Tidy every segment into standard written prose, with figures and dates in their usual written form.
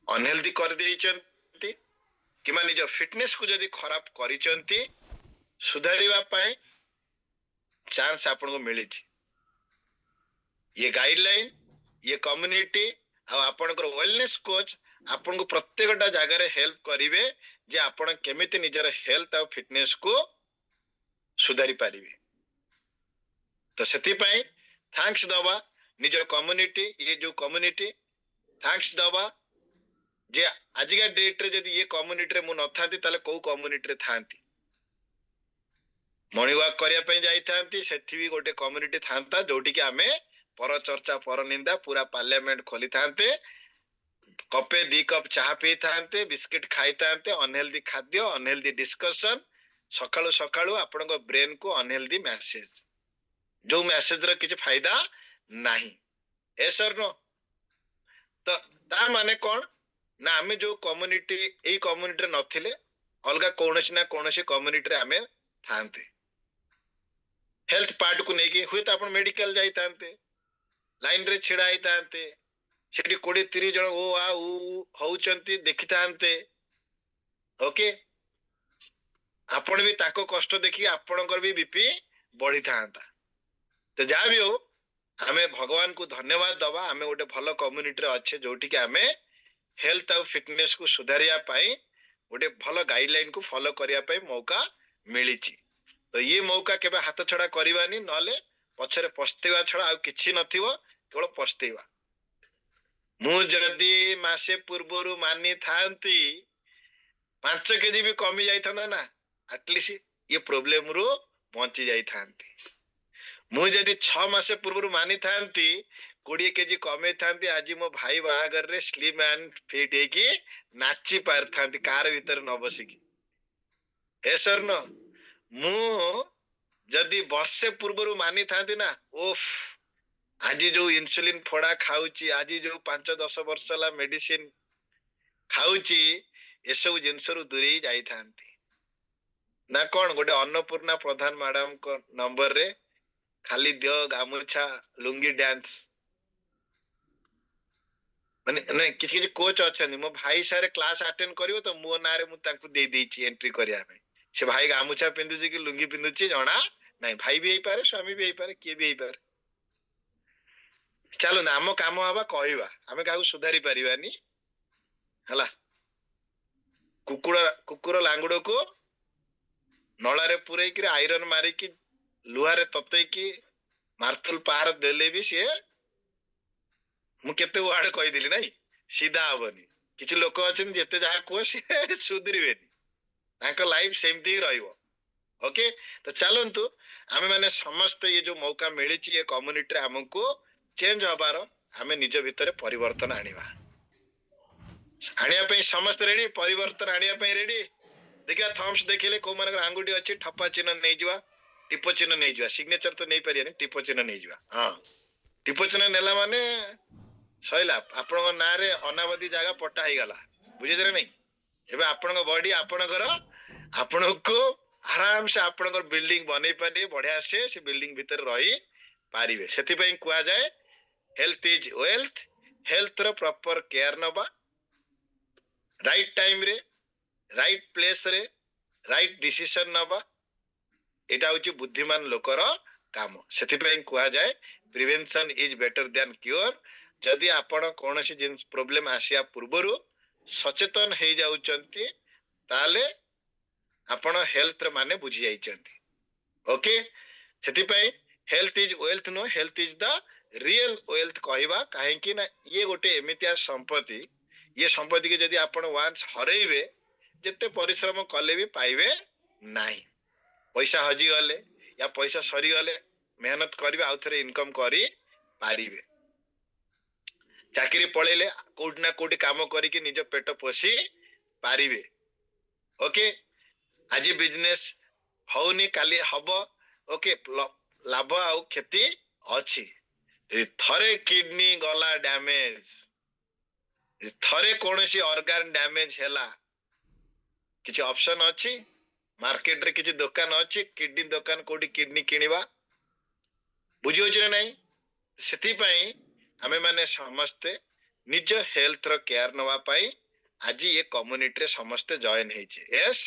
Unhealthy कर देइचंती किमा निज fitness को जदी खराब करिचंती सुधारिबा पाए चांस आपन को मिली ये गाइडलाइन ये कम्युनिटी आपण वेलनेस कोच आपण को प्रत्येकटा जगह हेल्प करिवे जे आपण केमिति निजर हेल्थ और फिटनेस को सुधारी पारिबे तो सेति पई थैंक्स दवा निज कम्युनिटी ये जो कम्युनिटी थैंक्स दवा जे आजिका डेट रे जदी ये कम्युनिटी रे मु नथांती ताले को कम्युनिटी रे थांती मॉर्निंग वॉक करिया पे जाई थांती सेठी भी गोटे कम्युनिटी थांता जोटी कि आमे पर चर्चा पर निंदा पूरा पार्लियामेंट खोली थांते कपे दी कप चाह पी थांते बिस्किट खाई थांते अनहेल्दी खाद्य अनहेल्दी डिस्कशन सकाळु सकाळु आपण ब्रेन को अनहेल्दी मैसेज जो मैसेज रो किछ फायदा नाही ए सर नो तो ता माने कोन ना आमे जो कम्युनिटी एई कम्युनिटी नथिले अलगा कोनोसी ना कोनोसी कम्युनिटी रे आमे थांते हेल्थ पार्ट को नेकी हुए तो आपण मेडिकल जाई थांते लाइन रे छिड़ा आई थांते सेठी 20-30 जण ओ आ उ होउचंती देखि थांते ओके आपण भी ताको कष्ट देखि आपणकर भी बीपी बढ़ी थांता तो जा भी हो आमे भगवान को धन्यवाद दवा आमे गोटे भलो कम्युनिटी रे अच्छे जोटी के आमे हेल्थ और फिटनेस को सुधारिया पाई गोटे भलो गाइडलाइन को फॉलो करिया पाई मौका मिली तो ये मौका केबे हाथ छड़ा करिवानी नले पछरे पछतेवा छड़ा आ किछि नथिवो केवल पछतेवा मु जदी मासे पूर्वरु मानी थांती 5 केजी भी कमी जाई थांदा ना एटलीस्ट ये प्रॉब्लम रो पहुंची जाई थांती मु जदी 6 मासे पूर्वरु मानी थांती 20 केजी कमे थांती आज मो भाई बाहागर रे स्लिम एंड फिट हे की नाची पार थांती कार भीतर न बसी की ए सर न मु जदी वर्षे पूर्वरु मानी थांती ना ओफ आज जो इंसुलिन फोड़ा खाउची आज जो 5-10 वर्ष ला मेडिसिन खाउची ए सब जिंस रु दूरी जाई थांती ना कोन गोटे अन्नपूर्णा प्रधान मैडम को नंबर रे खाली दियो गामुछा लुंगी डांस माने नै किछि किछि कोच अछन मो भाई सारे क्लास अटेंड करिवो तो मो नारे मु ताकू दे देछि एंट्री करिया पे से भाई गामुछा पिंदुची कि लुंगी पिंदुची जणा नै भाई भी हेई पारे स्वामी भी हेई पारे के भी हेई पारे चलो नाम काम हवा कहवा आमे काहू सुधारी परिवानी हला कुकुर लांगुड़ को नला रे पुरै कि आयरन मारी कि लुहा रे ततई कि मार्तुल पार देले भी से मु केते वार्ड कहि दिली नै सीधा हबनी किछि लोक अछन जेते जा को से सुधरिबेनी तांको लाइफ सेमती रहइबो ओके तो चलंतु आमे माने समस्त ये जो मौका मिली ये कम्युनिटी हमको चेंज हबार आमे निज भितर परिवर्तन आनिबा आनिया पे समस्त रेडी परिवर्तन आनिया पे रेडी देखिया थम्स देखिले को मानकर आंगुठी अछि ठप्पा चिन्ह नै जिवा टिपो चिन्ह नै जिवा सिग्नेचर तो नै परियानी टिपो चिन्ह नै जिवा हां टिपो चिन्ह नेला माने सइला आपन ना रे अनावधि जागा पट्टा हे गला बुझे जरे नै एबे आपन बॉडी आपन घर आपन को आराम से आपन बिल्डिंग बनै पारे बढ़िया से बिल्डिंग भीतर रही पारिबे सेति पई कुआ जाए हेल्थ इज वेल्थ हेल्थ रो प्रॉपर केयर नबा राइट टाइम रे राइट प्लेस रे राइट डिसीजन नबा एटा होची बुद्धिमान लोकर काम सेति पई कुआ जाए prevention is better than cure जदि आपण कोनोसी जिंस प्रॉब्लम आसिया पूर्वरु सचेतन हे जाउचंती ताले आपण हेल्थ रे माने बुझी जाइचंती ओके सेति पई health is wealth no health is the real wealth कहबा काहे कि ना ये गोटे एमितिया संपत्ति ये संपत्ति के जदि आपण वांस हरैबे जते परिश्रम कले भी पाइबे नाही पैसा हजी गले या पैसा सरी गले मेहनत करिवे आउ थरे इनकम करी पारिबे चाकरी पळेले कोड ना कोडी काम करी कि निज पेट पोसी पारिबे ओके आज बिजनेस होनी काली हबो ओके लाभ आउ क्षति अछि थरे किडनी गला डैमेज थरे कोनोसी ऑर्गन डैमेज हैला किछि ऑप्शन अछि मार्केट रे किछि दुकान अछि किडनी दुकान कोडी किडनी किनिबा बुझियो जे नै सेति पई हमें माने समस्ते निज हेल्थ रो केयर नवा पाई आज ये कम्युनिटी रे समस्त जॉइन हेचे यस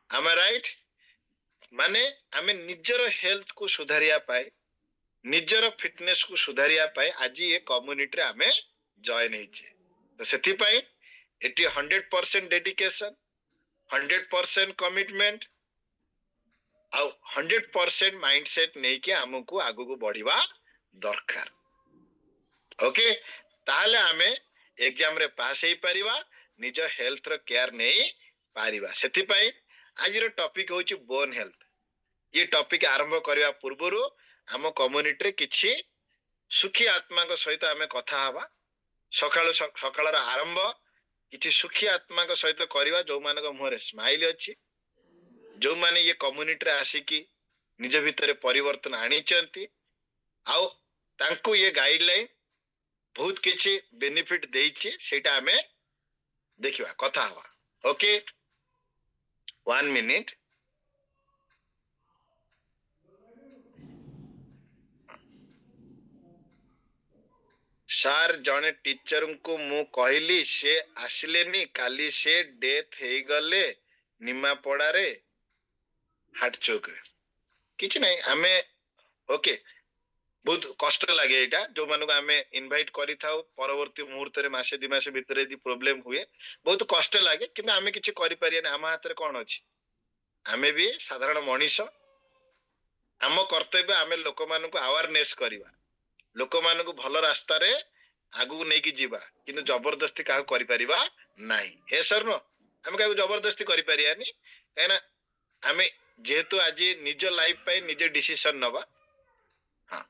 am I right माने आमे निजर हेल्थ को सुधारिया पाई निजर फिटनेस को सुधारिया पाई आज ये कम्युनिटी रे आमे जॉइन हेचे तो सेति पाई एटी 100% डेडिकेशन 100% कमिटमेंट आउ 100% माइंडसेट नहीं कि हमको आगु को बढ़िवा दरकार ओके ताहले आमे एग्जाम रे पास हे परिवा निज हेल्थ रो केयर नहीं पारिबा सेति पाई आज रो टॉपिक होची बोन हेल्थ ये टॉपिक आरंभ करबा पूर्वरु हम कम्युनिटी रे किछि सुखी आत्मा को सहित आमे कथा हवा सकाळ आरंभ किछि सुखी आत्मा को सहित करबा जो मान को मुहरे स्माइल अछि जो माने ये कम्युनिटी रे आसीकी निज भितरे परिवर्तन आनिचंती आउ तांको ये गाइडलाइन बहुत किछि बेनिफिट देइछि सेटा हमें देखिवा कथा हवा ओके 1 मिनिट सर जने टीचर को मु कहली से आसलेनी काली से डेथ हे गले निमा पड़ा रे हार्ट चोक रे किछि नहीं आमे ओके बहुत कष्ट लगे एटा जो मानको आमे इनवाइट करि थाउ परवर्ती मुहूर्त रे मासे दि मासे भितरे यदि प्रॉब्लम हुए बहुत कष्ट लागे किंतु आमे किछि करि परिया ना हम हाथ रे कोन अछि आमे भी साधारण मनीष आम कर्तव्य आमे लोक मानको अवेयरनेस करिवा लोक मानको भलो रास्ता रे आगु नेकी जीवा किंतु जबरदस्ती काहु करि परिबा नाही हे सर नो आमे काहु जबरदस्ती करि परियानी काना आमे जेहेतु आज निज लाइफ पाई निज डिसीजन नबा हां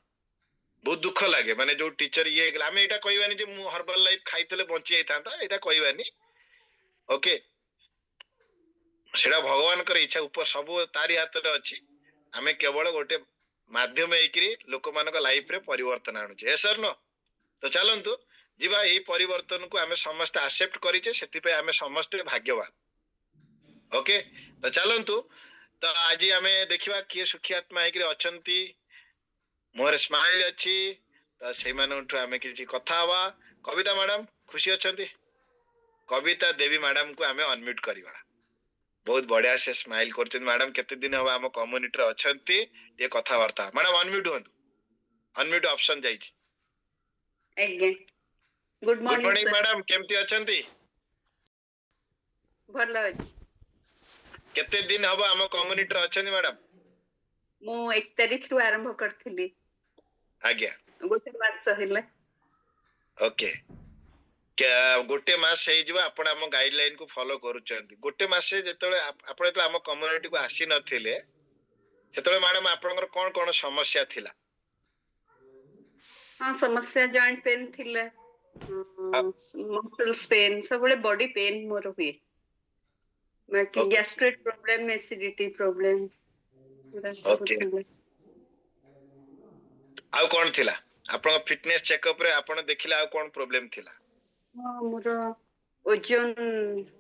बहुत दुख लागे माने जो टीचर ये आमे एटा कहबानी जे मु हर्बल लाइफ खाइतले बंची जाइतांता एटा कहबानी ओके सेडा भगवान कर इच्छा ऊपर सब तारी हाथ रे अछि आमे केवल गोटे माध्यम एकिरी लोक मानक लाइफ रे परिवर्तन आनु छे सर नो तो चलंतु जीवा एई परिवर्तन को आमे समस्त एक्सेप्ट करिचे सेति पे आमे समस्त भाग्यवान ओके तो चलंतु तो आज आमे देखिबा किए सुखी आत्मा हेकरी अछंती मोर स्माइल अछि तो सेई मानठु आमे किछि कथा हवा कविता मैडम खुशी अछंती कविता देवी मैडम को आमे अनम्यूट करिवा बहुत बढ़िया से स्माइल करछन मैडम केते दिन हवा हम कम्युनिटी रे अछंती ये कथा वार्ता मैडम अनम्यूट होंतु अनम्यूट ऑप्शन जाई छी आज्ञा गुड मॉर्निंग मैडम केमती अछंती भलो अछि केते दिन हवा हम कम्युनिटी रे अछंती मैडम मो 1 तारिख रु आरंभ करथिली आज्ञा गोटे मास सहिला ओके क्या गोटे मास हे जिवा आपण हम गाइडलाइन को फॉलो करूचंती गोटे मास से जेतले आपण तो हम कम्युनिटी को आसी नथिले सेतले मैडम आपनकर कोन कोन समस्या थिला हां समस्या जॉइंट पेन थिला मसल्स पेन सबले बॉडी पेन मोर हुए बाकी gastric problem acidity problem okay आउ कोन थिला आपण फिटनेस चेकअप रे आपण देखिला आउ कोन प्रॉब्लम थिला हां मोर ओजन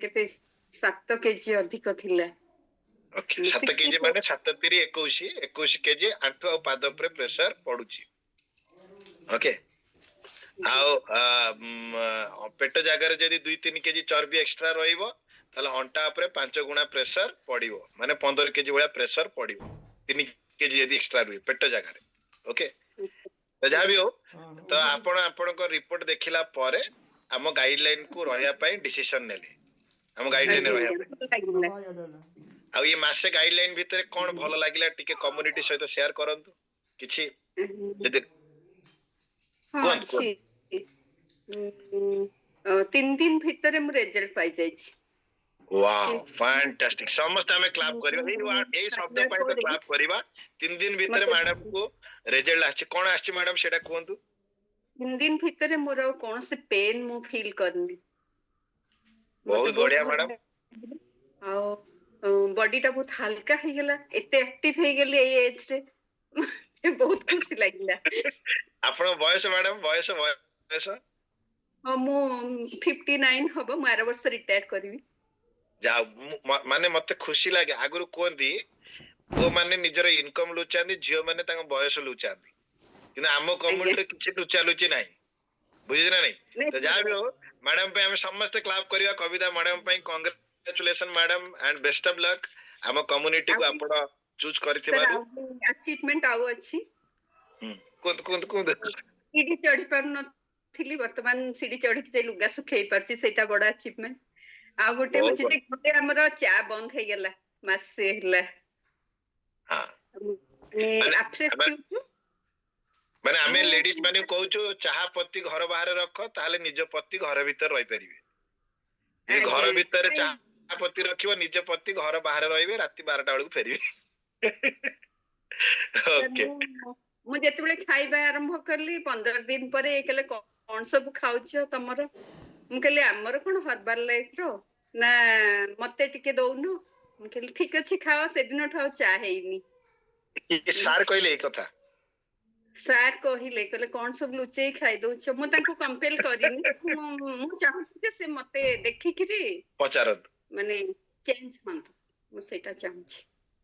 केते 7 केजी अधिक थिला ओके 7 केजी माने 7 3 21 केजी आंठु आ पाद पर प्रेशर पडुची ओके आउ पेट जागर जदी 2 3 केजी चर्बी एक्स्ट्रा रहिबो ताले अंटा ऊपर 5 गुना प्रेशर पडिबो माने 15 केजी वाला प्रेशर पडिबो 3 केजी यदि एक्स्ट्रा रही पेट जागर ओके तो जा भी हो तो आपण आपण को रिपोर्ट देखिला पारे हम गाइडलाइन को रहया पई डिसीजन नेले हम गाइडलाइन रहया आ ये मासे गाइडलाइन भीतर कोन भलो लागिला टिके कम्युनिटी सहित शेयर करंतु किछि यदि हां छी 3 दिन भीतर हम रिजल्ट पाई जाई छी वाओ फैंटास्टिक समस्त हमें क्लैप करिबा ए शब्द पई तो क्लैप करिबा 3 दिन भीतर मैडम को रिजल्ट आछि कोन आछि मैडम सेटा कोंतु 3 दिन भीतर मोर कोन से पेन मु फील करनी बहुत बढ़िया मैडम आ बॉडी टा बहुत हल्का हे गेला एते एक्टिव हे गेली ए एज रे बहुत खुशी लागिला आपण बॉयस मैडम बॉयस मु 59 हबो म 8 वर्ष रिटायर करबी जा माने मते खुशी लागे आगुरु कोंदी वो माने निजर इनकम लुचांदी जियो माने तांग बयस लुचांदी किना आमो कम्युनिटी किछि लुचा लुची नाही बुझे ना नहीं नहीं तो जहाँ भी हो मैडम पे हमें समस्त क्लाप करिया कविता मैडम पे congratulation madam and best of luck हम कम्युनिटी को आपण चूज करथिबारु अचीवमेंट आउ अछि कुंद कुंद कुंद सीढ़ी चढ़ी पार नथिली वर्तमान सीढ़ी चढ़ी के लुगा सुखई परछि सेटा बड़ा अचीवमेंट आ गोटे बहुत होछि जे गोटे हमर चा बंद हे गेला मासे हला हां ने आफ्रेश माने हमें लेडीज माने कहूछु चाहा पत्ती घर बाहर रख ताले निज पत्ती घर भीतर रही परिबे जे घर भीतर चाहा पत्ती रखिबो निज पत्ती घर बाहर रहिबे राती 12टा बेलू फेरिबे ओके मु जेतेबेले खाइबा आरंभ करली 15 दिन परे एकले कोन सब खाउछ तमर मु कहली हमर कोन हर्बल लाइफ रो ना मते टिके दउनु मु कहली ठीक अछि खाओ से दिन ठाउ चा हेइनी सार कहले ए कथा सार कहिले कहले कोन सब लुचेई खाइ दउछ मु ताको कंपेल करिनी मु चाहू जे से मते देखि किरी पचारत माने चेंज हन मु सेटा चाहू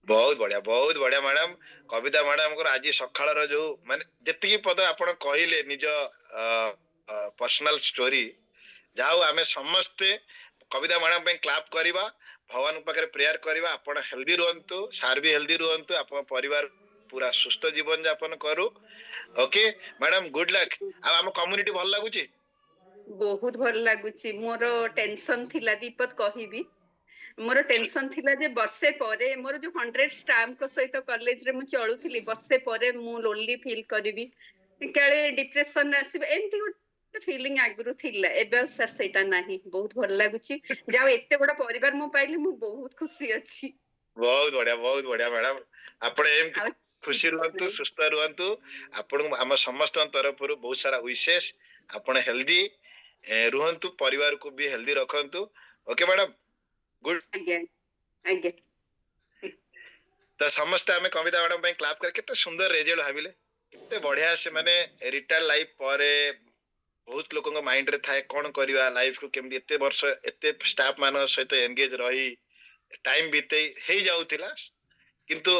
बहुत बढ़िया मैडम कविता मैडम को आज सकाळ जो माने जति पद आपण कहिले निज पर्सनल स्टोरी जाऊ आमे समस्ते कविता मैडम पे क्लैप करबा भगवान पाखरे प्रेयर करबा आपण हेल्दी रहंतु सार भी हेल्दी रहंतु आपण परिवार पूरा सुस्थ जीवन यापन करू ओके मैडम गुड लक आ हम कम्युनिटी भल लागुची बहुत भल लागुची मोर टेंशन थिला दीपक कहिबी मोर टेंशन थिला जे वर्षे परे मोर जो 100 स्टाफ को सहित कॉलेज रे मु चलुथिली वर्षे परे मु लोनली फील करबी काले डिप्रेशन आसी एमती फीलिंग आगुरु थिला एबे सर सेटा नाही बहुत भल लागुची जाओ एते बडा परिवार मु पाइली मु बहुत खुशी अछि बहुत बढ़िया मैडम आपण एमती खुशी रहंतु सुस्थ रहंतु आपण हम समस्त तरफ बहुत सारा विशेष आपण हेल्दी रहंतु परिवार को भी हेल्दी रखंतु ओके मैडम गुड आगे तो समस्त हमें कविता मैडम पे क्लैप कर केते सुंदर रिजल्ट भाबिले केते बढ़िया से माने रिटायर लाइफ परे बहुत लोगों को माइंड रे थाए कोन करबा लाइफ को केमदी एते वर्ष एते स्टाफ मान सहित एंगेज रही टाइम बीते हे जाउतिला किंतु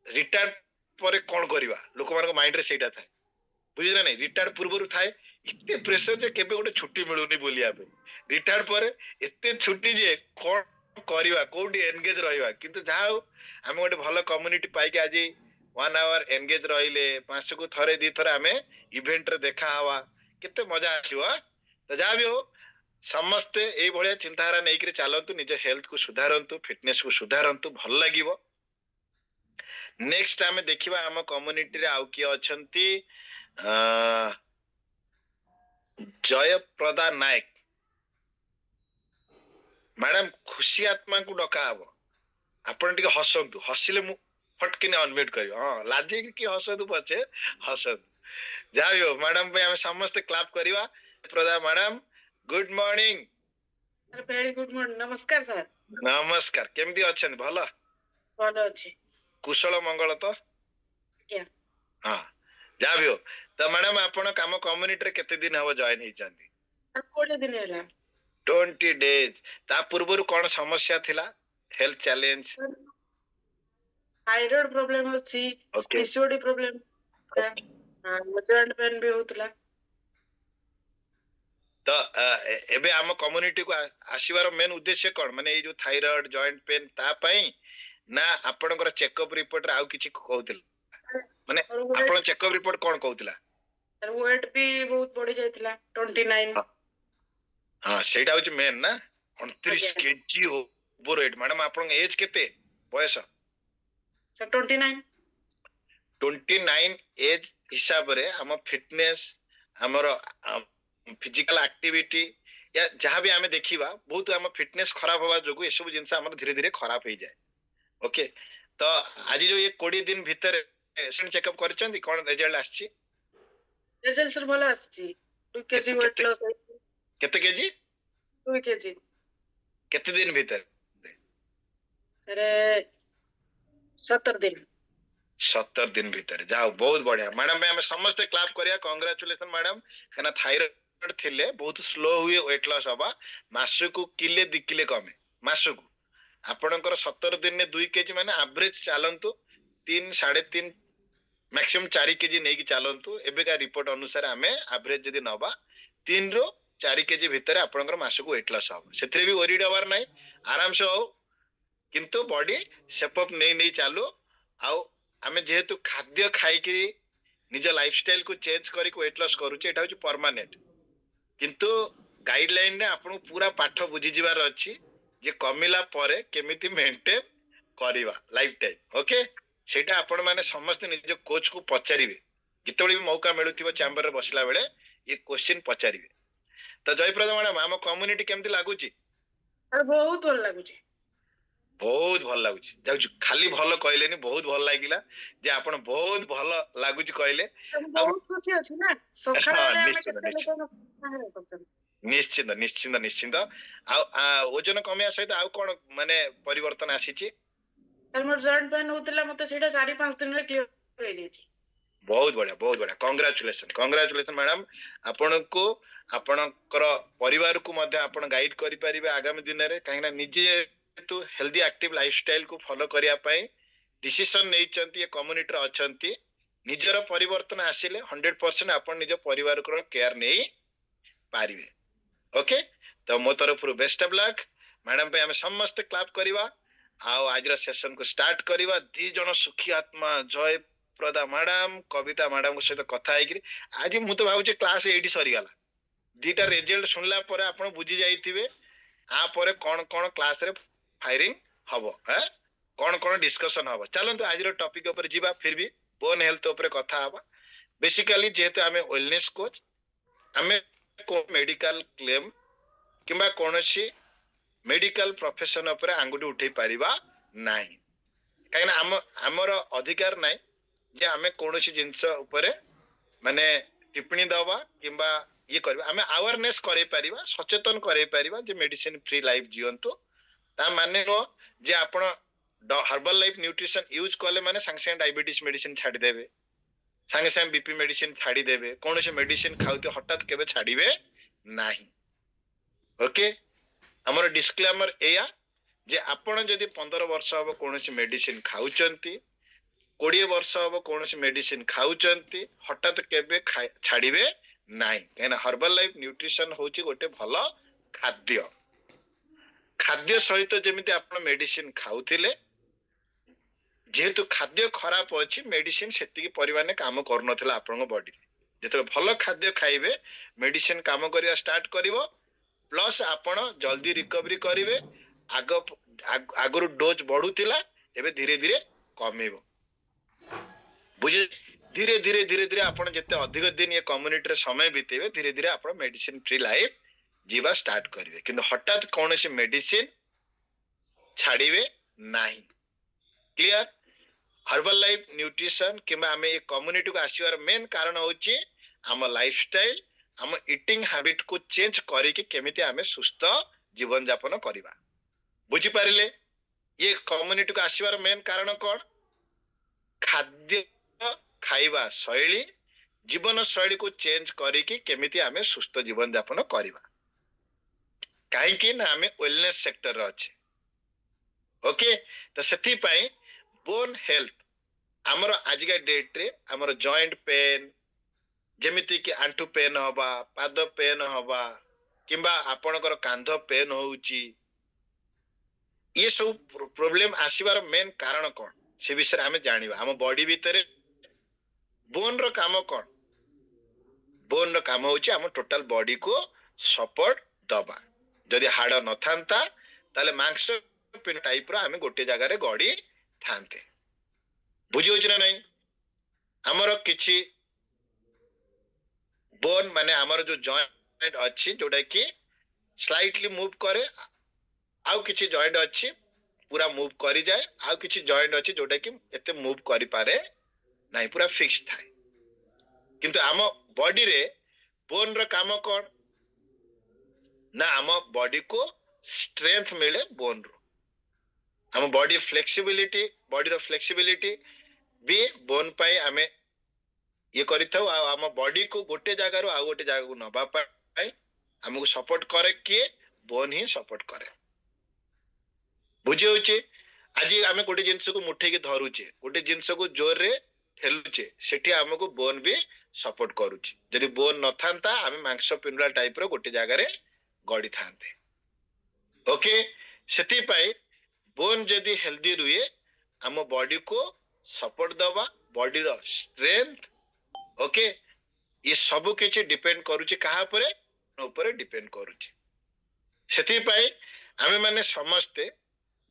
रिटायर परे कोन करबा लोक मान को माइंड रे सेटा थाए बुझिना नहीं रिटायर पूर्व थाए इतने प्रेशर जे केबे गोटे छुट्टी मिलुनी बोलिया पे रिटायर परे एते छुट्टी जे कोन करबा कोडी एंगेज रहबा किंतु जाओ हम गोटे भलो कम्युनिटी पाई के आज 1 आवर एंगेज रहिले पांच को थरे दी थरे हमें इवेंट रे देखा हवा केते मजा आसीबो तो जा भी हो समस्ते ए भलिया चिंताधारा नै कि चलंतु निज हेल्थ को सुधारंतु फिटनेस को सुधारंतु भल लागिवो नेक्स्ट हमें देखिबा हम कम्युनिटी रे आउ की अछंती जयप्रदा नायक मैडम खुशी आत्मा को डका हबो आपण टिके हसंतु हसिले मु फटकिने अनम्यूट करियो हां लाजे कि हसंतु पछे हसंतु जायो मैडम पे हम समस्त क्लैप करिवा प्रदा madam good morning very good morning नमस्कार सर नमस्कार केमदी अछन भलो भलो अछि कुशल मंगल तो क्या हां जाबियो तो मैडम आपण काम कम्युनिटी रे केते दिन हबो जॉइन हि जांदी 20 दिन होला 20 डेज ता पूर्वरु कोन समस्या थिला हेल्थ चैलेंज थायराइड प्रॉब्लम अछि पीसीओडी प्रॉब्लम जॉइंट पेन भी होतला तो एबे हम कम्युनिटी को आसीबार मेन उद्देश्य कोन माने ए जो थायराइड जॉइंट पेन ता पई ना आपनकर चेकअप रिपोर्ट रे आउ किछि कहउतिल माने आपन चेकअप रिपोर्ट कोन कहउतिला सर वेट भी बहुत बढ़ी जायतिला 29 हां सेटा होची मेन ना 29 केजी ओवर वेट मैडम आपन एज केते बयस सर 29 एज हिसाब रे हम फिटनेस हमर फिजिकल एक्टिविटी या जहां भी हमें देखिबा बहुत हम फिटनेस खराब होबा जोगु ए सब जिंस हमर धीरे धीरे खराब हो जाए ओके तो आज जो ये 20 दिन भीतर चेकअप करचंदी कोन रिजल्ट आछि रिजल्ट सर भलो आछि 2 केजी वेट लॉस आछि केते केजी 2 केजी केते दिन भीतर सर 70 दिन भीतर जाओ बहुत बढ़िया मैडम हमें समस्त क्लैप करिया कांग्रेचुलेशन मैडम कना थायराइड थिले बहुत स्लो हुए वेट लॉस हबा मासकु किले 2 किले कमे मासकु आपनकर 70 दिन ने 2 केजी माने एवरेज चालंतु 3 3.5 मैक्सिमम 4 केजी नै कि चालंतु एबे का रिपोर्ट अनुसार हमें एवरेज जदी नबा 3 ରୁ 4 केजी भितर आपनकर मासको वेट लॉस हो सेथरे भी वरीड हवार नाही आराम से हो किंतु बॉडी शेप अप नहीं चालू आउ आमे जेहेतु खाद्य खाई कि निज लाइफस्टाइल को चेंज करी वेट लॉस करूचे एटा होची परमानेंट किंतु गाइडलाइन ने आपन पूरा पाठ बुझी जिवार अछि जे कमिला परे केमिति मेंटेन करिवा लाइफ टाइम ओके सेटा आपण माने समस्त निज कोच को पचारिबे जितबेले भी मौका मिलुथिबो चैम्बर रे बसला बेले ये क्वेश्चन पचारिबे तो जयप्रदा मैडम आम कम्युनिटी केमती लागुची बहुत भल लागुची बहुत भल लागुची जाउची खाली भल कहलेनी बहुत भल लागिला जे आपण बहुत भल लागुची कहले बहुत खुशी अछि ना सखाळे हाँ, आमे निश्चित, केते निश्चित। लोक बाहर करछन निश्चिंत निश्चिंत निश्चिंत आ ओजन कमिया सहित आउ कोन माने परिवर्तन आसीची तर मोर जॉइंट पेन होतला मते सेटा 4-5 दिन रे क्लियर हो जाईची बहुत बढ़िया कांग्रेचुलेशन मैडम आपण को आपणकर परिवार को मध्य आपण गाइड करि परिबे आगामी दिन रे काहेना निजे तो हेल्दी एक्टिव लाइफस्टाइल को फॉलो करिया पई डिसीजन नै चंती ये कम्युनिटी रे अछंती निजर परिवर्तन आसिले 100% आपण निज परिवार को केयर नै पारिबे ओके तो मो तरफ बेस्ट ऑफ लक मैडम पे हमें समस्त क्लैप करिवा आओ आज सेशन को स्टार्ट करिवा दी जण सुखी आत्मा जय प्रदा मैडम कविता मैडम सहित कथा है आज मु तो भावुचे क्लास एटी सरी गला दीटा रिजल्ट सुनला परे आपण बुझी जाइथिबे आ परे कोन कोन क्लास रे फायरिंग हबो कोन डिस्कशन हबो चलंतु आज रो टॉपिक ऊपर जीवा फिर भी बोन हेल्थ ऊपर कथा हबा बेसिकली जेहेतु आमे वेलनेस कोच आमे को मेडिकल क्लेम किंबा कोनोसी मेडिकल प्रोफेशन ऊपर आंगुठी उठै परिबा नाही काहेना हमर अधिकार नाही जे आमे कोनोसी जिंस ऊपर माने टिप्पणी दवा किंबा ये करबा आमे अवेयरनेस करै परिबा सचेतन करै परिबा जे मेडिसिन फ्री लाइफ जीवंतु ता माने नो जे आपण हर्बल लाइफ न्यूट्रिशन यूज करले माने संगे डायबिटीज मेडिसिन छाडी देबे संगे बीपी मेडिसिन छाडी देबे कोनोसी मेडिसिन खाउते हठात केबे छाडीबे नाही ओके हमर डिस्क्लेमर एया जे आपण जदि 15 वर्ष हबो कोनोसी मेडिसिन खाउचंती 20 वर्ष हबो कोनोसी मेडिसिन खाउचंती हठात केबे छाडीबे नाही केना हर्बल लाइफ न्यूट्रिशन होची गोटे भलो खाद्य खाद्य सहित जेमिति आपण मेडिसिन खाउथिले जेहेतु खाद्य खराब अछि मेडिसिन सेतिकी परिमाणे काम करनथला आपण बॉडी जेते भलो खाद्य खाइबे मेडिसिन काम करिया स्टार्ट करिवो प्लस आपण जल्दी रिकवरी करिवे आगरु डोज बढ़ुतिला एबे धीरे धीरे कमेबो बुझे धीरे धीरे धीरे धीरे आपण जते अधिक दिन ये कम्युनिटी रे समय बितेबे धीरे धीरे आपण मेडिसिन फ्री लाइफ जीवा स्टार्ट करिवे किंतु हठात कोनोसी मेडिसिन छाडीवे नाही क्लियर हर्बल लाइफ न्यूट्रिशन किंबा आमे ये कम्युनिटी को आसीवार मेन कारण होची हम लाइफस्टाइल हम इटिंग हैबिट को चेंज करी कि केमिति आमे सुस्थ जीवन यापन करिबा बुझी पारिले ये कम्युनिटी को आसीवार मेन कारण कोन खाद्य खाइबा शैली जीवन शैली को चेंज करी कि केमिति आमे सुस्थ जीवन यापन करिबा काहे कि ना आमे वेलनेस सेक्टर रे अछि ओके तो सेथि पई बोन हेल्थ हमर आज का डेट रे हमर जॉइंट पेन जेमिति कि आंटू पेन हबा पाद पेन हबा किंबा आपनकर कांध पेन होउची ये सब प्रॉब्लम आसीबार मेन कारण कोन से विषय हमें जानिबा हम बॉडी भीतर बोन रो काम कोन बोन रो काम होउची हम टोटल बॉडी को सपोर्ट दबा जदि हाड़ न थांता ताले मांस पेन टाइप रो हमें गोटे जगह रे गड़ी थांते बुझी होची ना नहीं हमर किछि बोन माने हमर जो जॉइंट अछि जोडा कि स्लाइटली मूव करे आउ किछि जॉइंट अछि पूरा मूव करी जाए आउ किछि जॉइंट अछि जोडा कि एते मूव करि पारे नाही पूरा फिक्स थाए किंतु आम बॉडी रे बोन रो काम कोन ना आम बॉडी को स्ट्रेंथ मिले बोन रो आम बॉडी फ्लेक्सिबिलिटी बॉडी रो फ्लेक्सिबिलिटी भी बोन पाई आमे ये करिथाउ आम बॉडी को गोटे जगह रो आ गोटे जगह को नबा पाई हमको सपोर्ट करे किए बोन ही सपोर्ट करे बुझी होची आज आमे गोटे जिंस को मुठे के धरुचे गोटे जिंस को जोर रे हेलुचे सेठी हमको बोन भी सपोर्ट करूची जदि बोन न थांता आमे मांस पिंडुला टाइप रो गोटे जगह रे गड़ी थांते ओके सेठी पाई बोन जदि हेल्दी रुए हम बॉडी को सपोर्ट दवा बॉडी रो स्ट्रेंथ ओके ये सब किछि डिपेंड करूची कहा परे ऊपर डिपेंड करूची सेठी पाई आमे माने समस्ते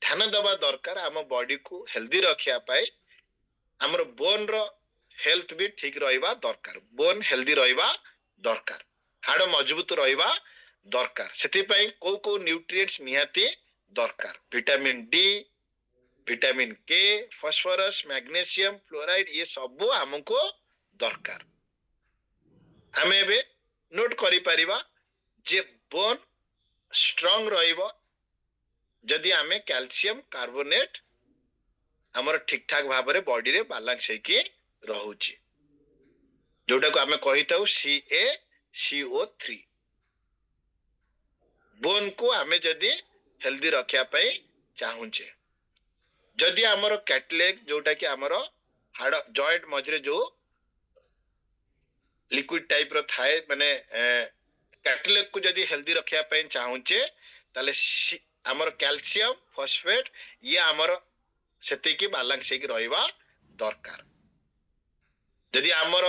ध्यान दवा दरकार आम बॉडी को हेल्दी रखिया पाई हमर बोन रो हेल्थ भी ठीक रहिबा दरकार बोन हेल्दी रहिबा दरकार हाड़ मजबूत रहिबा दरकार सेठी पाई को न्यूट्रिएंट्स निहाती दरकार विटामिन डी विटामिन के फास्फोरस मैग्नीशियम फ्लोराइड ये सब हमको दरकार आमे एबे नोट करि परिबा जे बोन स्ट्रांग रहिबो जदि आमे कैल्शियम कार्बोनेट हमर ठीक ठाक भाबरे बॉडी रे बैलेंस हेकी रहउची जोटा को आमे कहिताउ CaCO3 बोन को आमे जदि हेल्दी रखिया पई चाहुचे जदि हमर कैटलेग जोटा कि हमर हाड़ जॉइंट मझरे जो लिक्विड टाइप रो थाए माने कैटलेग को जदि हेल्दी रखिया पई चाहुचे ताले हमर कैल्शियम फॉस्फेट ये हमर सेति की बैलेंस हेकी रहिबा दरकार जदि हमर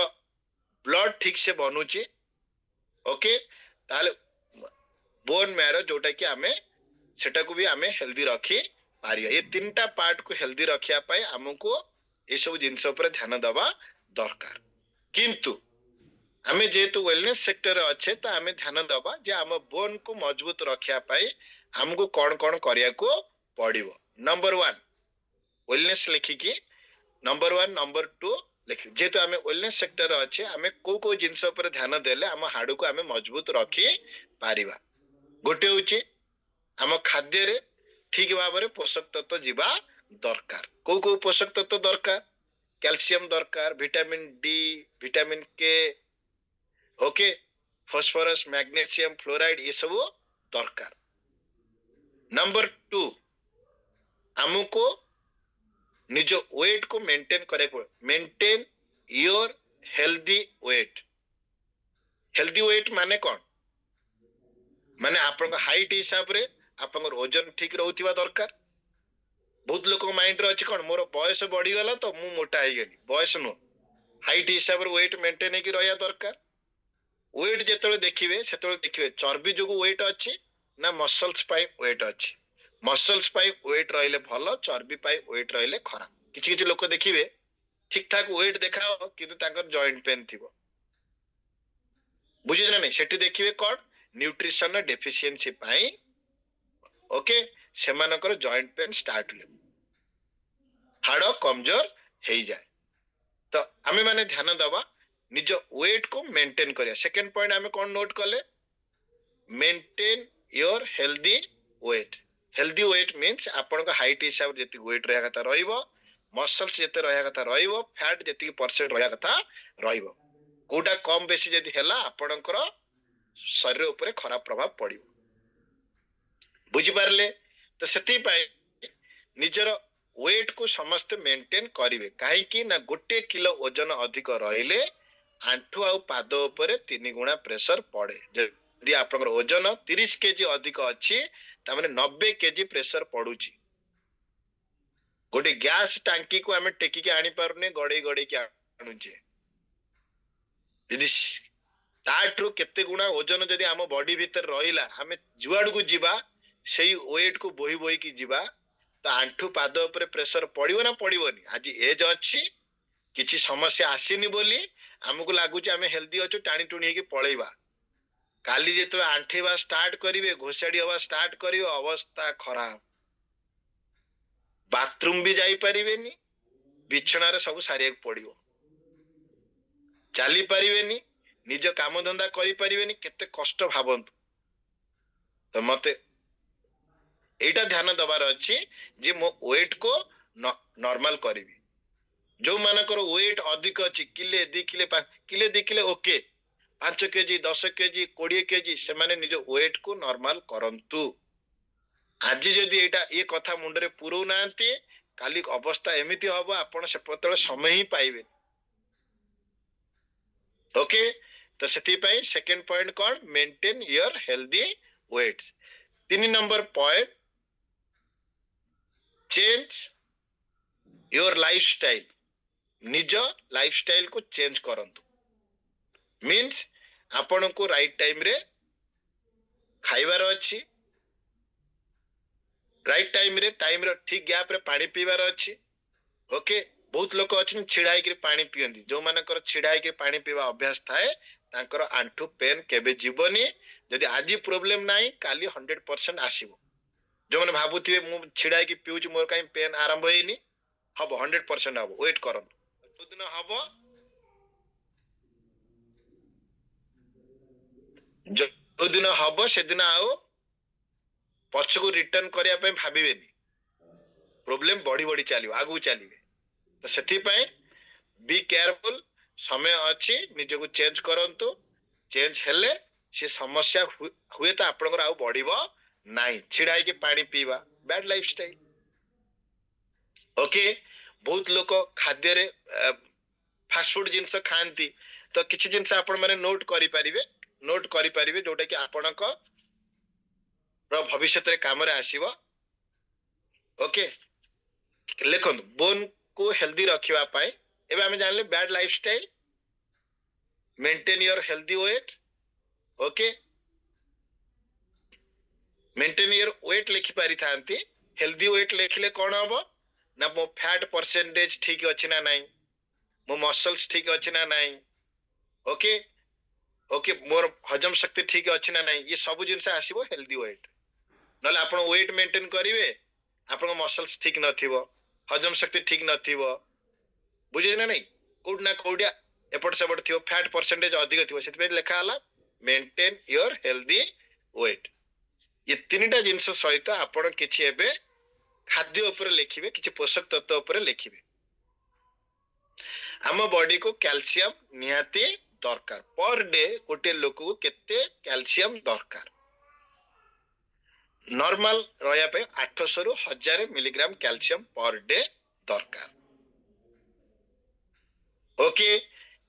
ब्लड ठीक से बनुची ओके ताले बोन मैरो जोटा कि आमे सेटा को भी आमे हेल्दी रखी पारिया ये तीनटा पार्ट को हेल्दी रखिया पाई हमको ए सब जिंस ऊपर ध्यान दबा दरकार किंतु आमे जेतु वेलनेस सेक्टर रे अच्छे तो आमे ध्यान दबा जे हम बोन को मजबूत रखिया पाई हमको कौन करिया को पड़िबो नंबर 1 वेलनेस लिखी की नंबर 1 नंबर 2 लिखि जेतु आमे वेलनेस सेक्टर रे अच्छे आमे को जिंस ऊपर ध्यान देले हम हाडू को आमे मजबूत रखी पारिबा गोटे होची हम खाद्य रे ठीक भाबरे पोषक तत्व जीवा दरकार को पोषक तत्व दरकार कैल्शियम दरकार विटामिन डी विटामिन के ओके फास्फोरस मैग्नीशियम फ्लोराइड ये सब दरकार नंबर 2 हमको निज वेट को मेंटेन करे मेंटेन योर हेल्दी वेट माने कौन माने आपन हाइट हिसाब रे आपन ओजन ठीक रहउथिबा दरकार बहुत लोक माइंड रे अछि कोन मोर बयस बढ़ी गला तो मु मोटा आइ गेली बयस नो हाइट हिसाब रे वेट मेंटेन की रहया दरकार वेट जेतले देखिबे चर्बी जोगु वेट अछि ना मसल्स पाई वेट अछि मसल्स पाई वेट रहले भलो चर्बी पाई वेट रहले खराब किछि किछि लोक देखिबे ठीक ठाक वेट देखाओ किंतु ताकर जॉइंट पेन थिबो बुझिले नै सेठी देखिबे कोन न्यूट्रिशन डेफिशिएंसी पाई ओके सेमानकर जॉइंट पेन स्टार्ट हुए हाड़ कमजोर हो जाए तो आमे माने ध्यान दबा निज वेट को मेंटेन करिया सेकंड पॉइंट आमे कोन नोट कले maintain your healthy weight means आपन का हाइट हिसाब जति वेट रहया कथा रहइबो मसल्स जति रहया कथा रहइबो फैट जति परसेंट रहया कथा रहइबो कोटा कम बेसी जति हैला आपनकर शरीर ऊपर खराब प्रभाव पड़िबो बुझी पारले तो सेति पाई निजर वेट को समस्त मेंटेन करिवे काहे कि ना गोटे किलो वजन अधिक रहिले आंठू आ पाद ऊपर 3 गुणा प्रेशर पड़े यदि आपनकर वजन 30 केजी अधिक अछि त माने 90 केजी प्रेशर पडुची गोटे गैस टांकी को हमें टेकी के आनी पारुने गड़े के आनुचे यदि ताठू केते गुणा वजन जदि आम बॉडी भीतर रहिला हमें जुआड़ को जीवा सेही वेट को बोही बोही की जीवा तो आंठू पाद ऊपर प्रेशर पड़िबो ना पड़िबोनी आज एज अछि किछि समस्या आसीनी बोली हमको लागुच आमे हेल्दी अच्छु टाणी टुणी के पळेबा काली जेतो आंठेबा स्टार्ट करिवे घोषाडी हवा स्टार्ट करिवे अवस्था खराब बाथरूम भी जाई परिवेनी बिछना रे सब सारिया पड़िबो चाली परिवेनी निज काम धंदा करि परिवेनी केते कष्ट भाबंतु तो मते एटा ध्यान दबार अछि जे मो वेट को नॉर्मल करिवि जो मानकर वेट अधिक अछि किले 2 किले 2 किले ओके 5 केजी 10 केजी 20 केजी से माने निज वेट को नॉर्मल करंतु आज जदि एटा ये कथा मुंडरे पुरौ नांती काली अवस्था एमिति हबो आपण से पतळे समय ही पाइबे ओके तो सेति पई second point cone maintain your healthy weight 3 number point change your lifestyle निज लाइफस्टाइल को चेंज करंतु मींस आपण को राइट टाइम रे खाइबार अछि राइट टाइम रे ठीक गैप रे पानी पीबार अछि ओके बहुत लोक अछि छिड़ाई के पानी पियंदी जो मानकर छिड़ाई के पानी पीवा अभ्यास थाए तांकर आंठू पेन केबे जीवनी यदि आज प्रॉब्लम नाही काली 100% आसीबो जो माने भाबुथिबे मु छिड़ाई के पिउच मोर काई पेन आरंभ होइनी हबो 100% हबो वेट करन जो दिन हबो जो दिन हबो से दिन आउ पछको रिटर्न करिया पे भाबिबेनी प्रॉब्लम बढ़ी बढ़ी चलियो आगु चलिबे तो सेथि पई बी केयरफुल समय अछि निजको चेंज करंतु चेंज हेले से समस्या हुए तो आपनकर आउ बढ़िबो नाही छिड़ाई के पानी पीवा बैड लाइफस्टाइल ओके बहुत लोक खाद्य रे फास्ट फूड जिंस खांती तो किछि जिंस आपण माने नोट करि परिबे जोटा कि आपनक भविष्य रे काम रे आसीबो ओके लेखन बोन को हेल्दी रखिबा पाए एबे हम जानले bad lifestyle maintain your healthy weight okay maintain your weight लिखि पारि थांती हेल्दी वेट लिखले कोन हबो ना मो फैट परसेंटेज ठीक अछि ना नाही मो मसल्स ठीक अछि ना नाही ओके ओके मोर हजम शक्ति ठीक अछि ना नाही ये सब जिंस आसीबो हेल्दी वेट नले आपण वेट मेंटेन करिवे आपण मसल्स ठीक नथिबो हजम शक्ति ठीक नथिबो बुझे ना नहीं कोड ना कोडिया एपट सेपट थियो फैट परसेंटेज अधिक थियो सेति पे लेखा हला मेंटेन योर हेल्दी वेट ये तीनटा जिंस सहित आपण किछि एबे खाद्य ऊपर लिखिबे किछि पोषक तत्व ऊपर लिखिबे हम बॉडी को कैल्शियम निहाती दरकार पर डे गोटे लोक को केते कैल्शियम दरकार नॉर्मल रहया पे 800 रु 1000 मिलीग्राम कैल्शियम पर डे दरकार ओके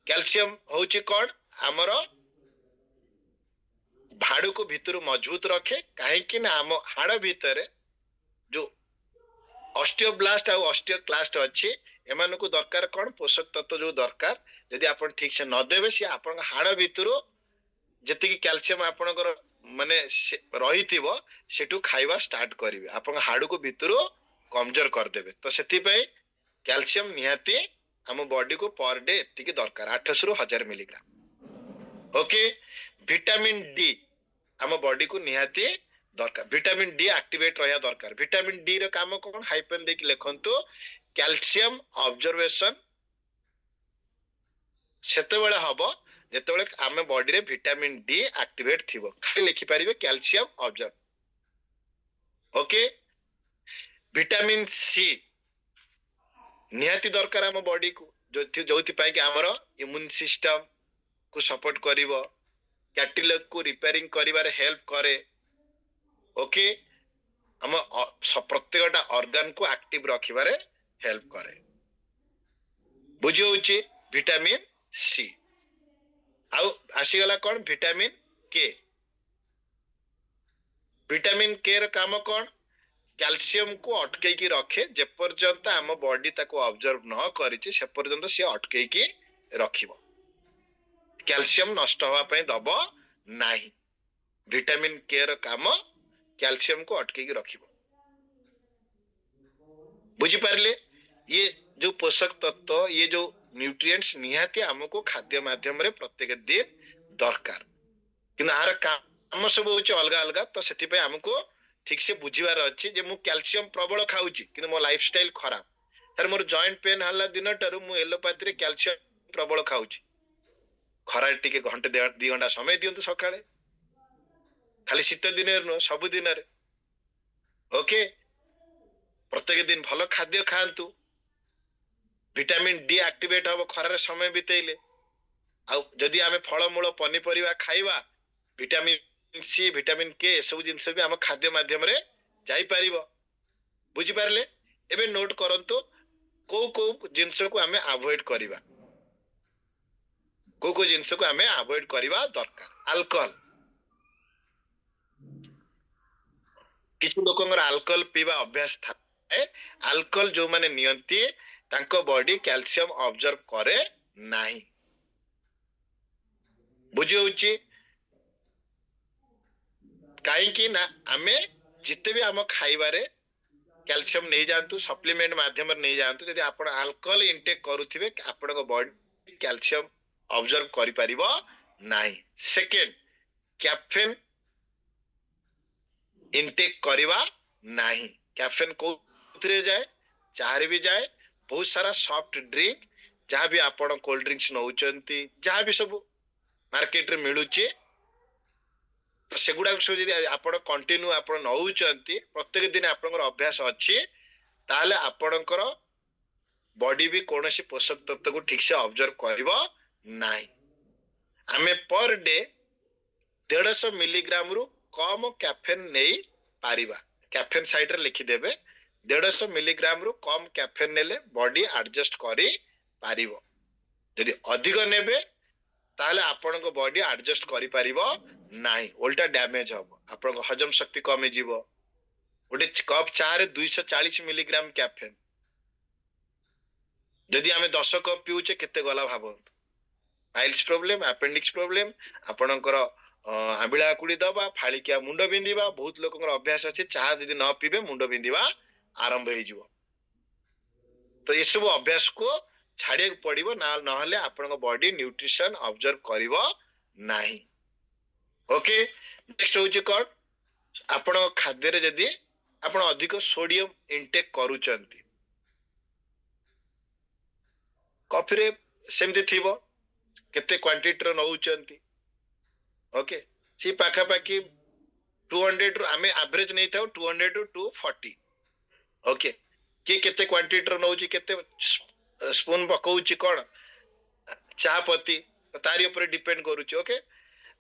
कैल्शियम होची कोन हमरो भाड़ू को भीतर मजबूत रखे काहे कि ना हम हाड़ भीतर जो ऑस्टियोब्लास्ट और ऑस्टियोक्लास्ट अछि एमान को दरकार कोन पोषक तत्व जो दरकार यदि आपण ठीक से न देबे से आपण हाड़ भीतर जति कि कैल्शियम आपण को माने रहितिबो सेटू खाइबा स्टार्ट करिवे आपण हाड़ को भीतर कमजोर कर देबे तो सेति पई कैल्शियम निहाती हम बॉडी को पर डे एतिकी दरकार 800 रु 1000 मिलीग्राम ओके विटामिन डी हम बॉडी को निहाती दरकार विटामिन डी एक्टिवेट रहया दरकार विटामिन डी रो काम कोन हाइपेन देख लेखंतु कैल्शियम ऑब्जर्वेशन सेते बेले हबो जेते बेले आमे बॉडी रे विटामिन डी एक्टिवेट थिबो खाली लिखि परिबे calcium observe okay vitamin C निहाती दरकार हम बॉडी को जोथि पाई कि हमरो इम्यून सिस्टम को सपोर्ट करिवो कैटिलग को रिपेयरिंग करिवार हेल्प करे ओके हम प्रत्येकटा ऑर्गन को एक्टिव रखिबारे हेल्प करे बुझी होची विटामिन सी आउ आसी गला कोन विटामिन के र काम कोन कैल्शियम को अटके की रखे जे पर्यंत हम बॉडी ताको ऑब्जर्व न करिछि से पर्यंत से अटके की रखिबो कैल्शियम नष्ट होवा पे दबो नाही विटामिन के र काम कैल्शियम को अटके की रखिबो बुझी पारले ये जो पोषक तत्व ये जो न्यूट्रिएंट्स निहाती हमको खाद्य माध्यम रे प्रत्येक दिन दरकार कि आर काम सब होची अलगा अलगा तो सेति पे हमको ठीक से बुझीबार अछि जे मु कैल्शियम प्रबल खाउची कि मो लाइफस्टाइल खराब सर मोर जॉइंट पेन हल्ला दिन टरु मु एलोपैथी रे कैल्शियम प्रबल खाउची खरा टिके घंटे 2 घंटा समय दियंतु सकाळे खाली शीत दिन न सब दिन रे ओके प्रत्येक दिन भलो खाद्य खांतु विटामिन डी एक्टिवेट हो खरार समय बितेइले आ जदि आमे फल मूल पनीपरिया खाइबा विटामिन सी विटामिन के सब जिंस भी हम खाद्य माध्यम रे जाई परिबो बुझी पारले एबे नोट करंतु को जिंस को हमें अवॉइड करिबा को जिनस को आमे अवॉइड करवा दरकार अल्कोहल किछु लोकंगर अल्कोहल पीवा अभ्यास थाए अल्कोहल जो माने नियंती तांको बॉडी कैल्शियम ऑब्जर्व करे नाही बुझी होची काई की ना आमे जिते भी आम खाइबारे कैल्शियम नहीं जानतु सप्लीमेंट माध्यम नहीं जानतु यदि आपण अल्कोहल इनटेक करूथिबे आपण बॉडी कैल्शियम ऑब्जर्व करि परिबो नाही सेकंड कैफीन इनटेक करवा नाही कैफीन कोथरे जाए चाहे भी जाए बहुत सारा सॉफ्ट ड्रिंक जहाँ भी आपण कोल्ड ड्रिंक्स नौचंती जहाँ भी सब मार्केट रे मिलुची तो सेगुडा सब जदी आपण कंटिन्यू आपण नौचंती प्रत्येक दिन आपनकर अभ्यास अछि ताले आपनकर बॉडी भी कोनोसी पोषक तत्व को ठीक से ऑब्जर्व करबो नाही आमे पर डे 150 मिलीग्राम रु कम कैफीन नहीं पारिबा कैफीन साइड रे लिखि देबे 150 मिलीग्राम रु कम कैफीन नेले बॉडी एडजस्ट करी पारिबो यदि अधिक नेबे ताले आपनको बॉडी एडजस्ट करी पारिबो नाही उल्टा डैमेज हबो आपनको हजम शक्ति कमी जीवो ओटे कप चा रे 240 मिलीग्राम कैफीन यदि आमे 10 कप पिउचे केते गला भाबंतु पाइल्स प्रॉब्लम अपेंडिक्स प्रॉब्लम आपनकर आंबिला कुड़ी दबा फालिकिया मुंड बिंदिबा बहुत लोकंकर अभ्यास अछि चाह यदि न पीबे मुंड बिंदिबा आरंभ हो जिवो तो ये सब अभ्यास को छाड़े पड़िबो ना नहले आपन बॉडी न्यूट्रिशन ऑब्जर्व करिवो नाही ओके नेक्स्ट होची कोन आपन खाद्य रे यदि आपन अधिक सोडियम इनटेक करूचंती कॉफी रे सेमति थिबो केते क्वांटिटी रो नउचंती ओके सी पाखा पाखी 200 रु आमे एवरेज नहीं था 200 टू 240 ओके के केते क्वांटिटी रो नउची केते स्पून पकाउची कोन चा पत्ती तारी ऊपर डिपेंड करूची ओके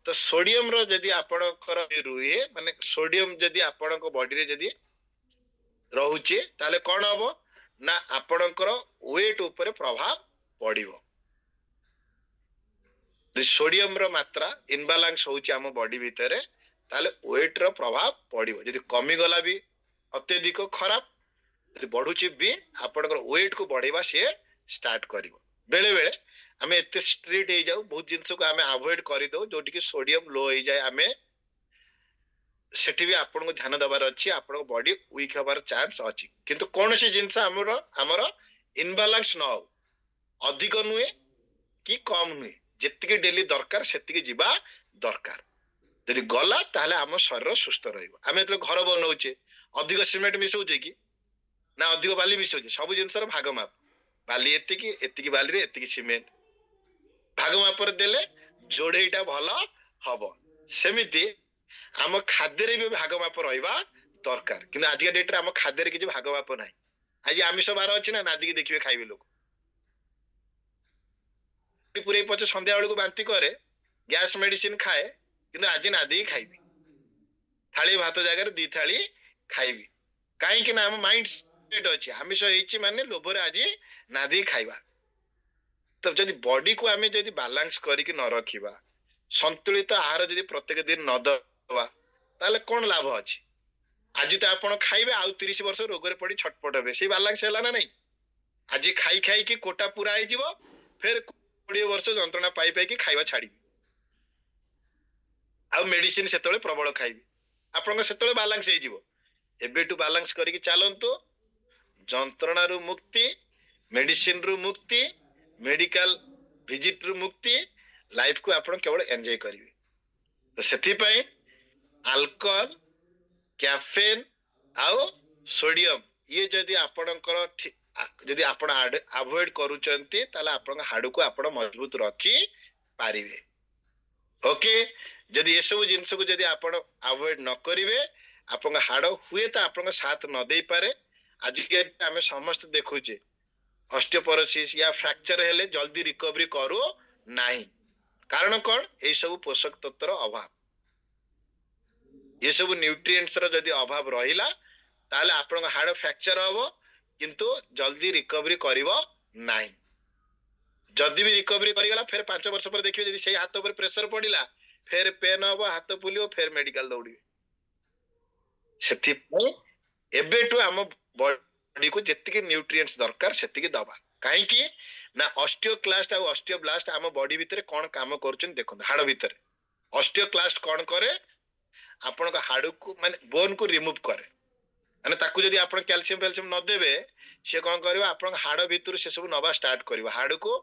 तो सोडियम रो यदि आपनकर रुहे माने सोडियम यदि आपनको बॉडी रे यदि रहउची ताले कोन हबो ना आपनकर वेट ऊपर प्रभाव पड़िबो सोडियम रो मात्रा इनबालांस होउची हम बॉडी भितरे ताले वेट रो प्रभाव पड़िबो यदि कमी गला भी अत्यधिक खराब यदि बढ़ुची भी आपनकर वेट को बढ़ेबा से स्टार्ट करिवो बेले बेले हमें एते स्ट्रेट हे जाऊ बहुत जिंस को हमें अवॉइड करि दो जोटी कि सोडियम लो हे जाय हमें सेठी भी आपन को ध्यान दबार अछि आपन को बॉडी वीक हबार चांस अछि किंतु कोन से जिंस हमर इनबालांस न हो अधिक नुए कि कम नुए जेतिके डेली दरकार सेतिके जीवा दरकार यदि गला ताले हम शरीर सुस्थ रहइबो हमें तो घर बनौचे अधिक सीमेंट मिसौचे कि ना अधिक बाली मिसौचे सब जिंस रो भाग माप बाली एतिकी बाली रे एतिकी सीमेंट भाग माप पर देले जोड़ेइटा भलो हबो सेमिति हम खाद्य रे भी भाग माप रहइबा दरकार किंतु आज के डेट रे हम खाद्य रे किछि भाग माप नाही आज आमिष बार अछि ना नादी के देखिबे खाइबे लोक पूरे पचे संध्या बेल को बांती करे गैस मेडिसिन खाए किंतु आज नादी खाइबी थाली भात जगह दी थाली खाइबी काई कि ना हम माइंड सेट अछि आमिष हेछि माने लोभरे आज नादी खाइबा तो जदि बॉडी को आमे जदि बैलेंस करी कि न रखिबा संतुलित आहार यदि प्रत्येक दिन न दवा ताले कोन लाभ अछि आज तो आपण खाइबे आ 30 वर्ष रोग रे पड़ी छटपट हेबे से बैलेंस हैला ना नहीं आज खाई खाई कि कोटा पूरा हे जिवो फिर 20 वर्ष जंत्रणा पाई पाई कि खाइबा छाड़ी आ मेडिसिन सेतले प्रबल खाइबी आपण सेतले बैलेंस हे जिवो एबे टू बैलेंस करी कि चालंतो जंत्रणा रु मुक्ति मेडिसिन रु मुक्ति मेडिकल विजिट रु मुक्ति लाइफ को आपण केवल एंजॉय करिवे तो सेति पई अल्कोहल कैफीन आउ सोडियम ये जदि आपणकर जदि आपण अवॉइड करूचंती ताले आपण हाडू को आपण मजबूत रखी पारिबे ओके जदि ये सब जिंस को जदि आपण अवॉइड न करिवे आपण हाड हुए तो आपण साथ न देई पारे आज के हमें समस्त देखुचे ऑस्टियोपोरोसिस या फ्रैक्चर हेले जल्दी रिकवरी करू नाही कारण कोन ए सब पोषक तत्वर अभाव ये सब न्यूट्रिएंट्स रो जदि अभाव रहिला ताले आपण हाड फ्रैक्चर हबो किंतु जल्दी रिकवरी करिवो नाही जदि भी रिकवरी करिगला फिर 5 वर्ष पर देखिए जदि सेही हाथ ऊपर प्रेशर पड़िला फिर पेन हबो हाथ फुलियो फिर मेडिकल दौड़िबे सेति पई एबेटू हम बॉडी को जेतिके न्यूट्रिएंट्स दरकार सेतिके दबा काहे कि ना ऑस्टियोक्लास्ट और ऑस्टियोब्लास्ट हम बॉडी भितरे कोन काम करछन देखो हाड़ भितरे ऑस्टियोक्लास्ट कोन करे आपण को हाड़ को माने बोन को रिमूव करे माने ताकू जदि आपण कैल्शियम न देबे से कोन करबा आपण हाड़ भितर से सब नबा स्टार्ट करबा हाड़ को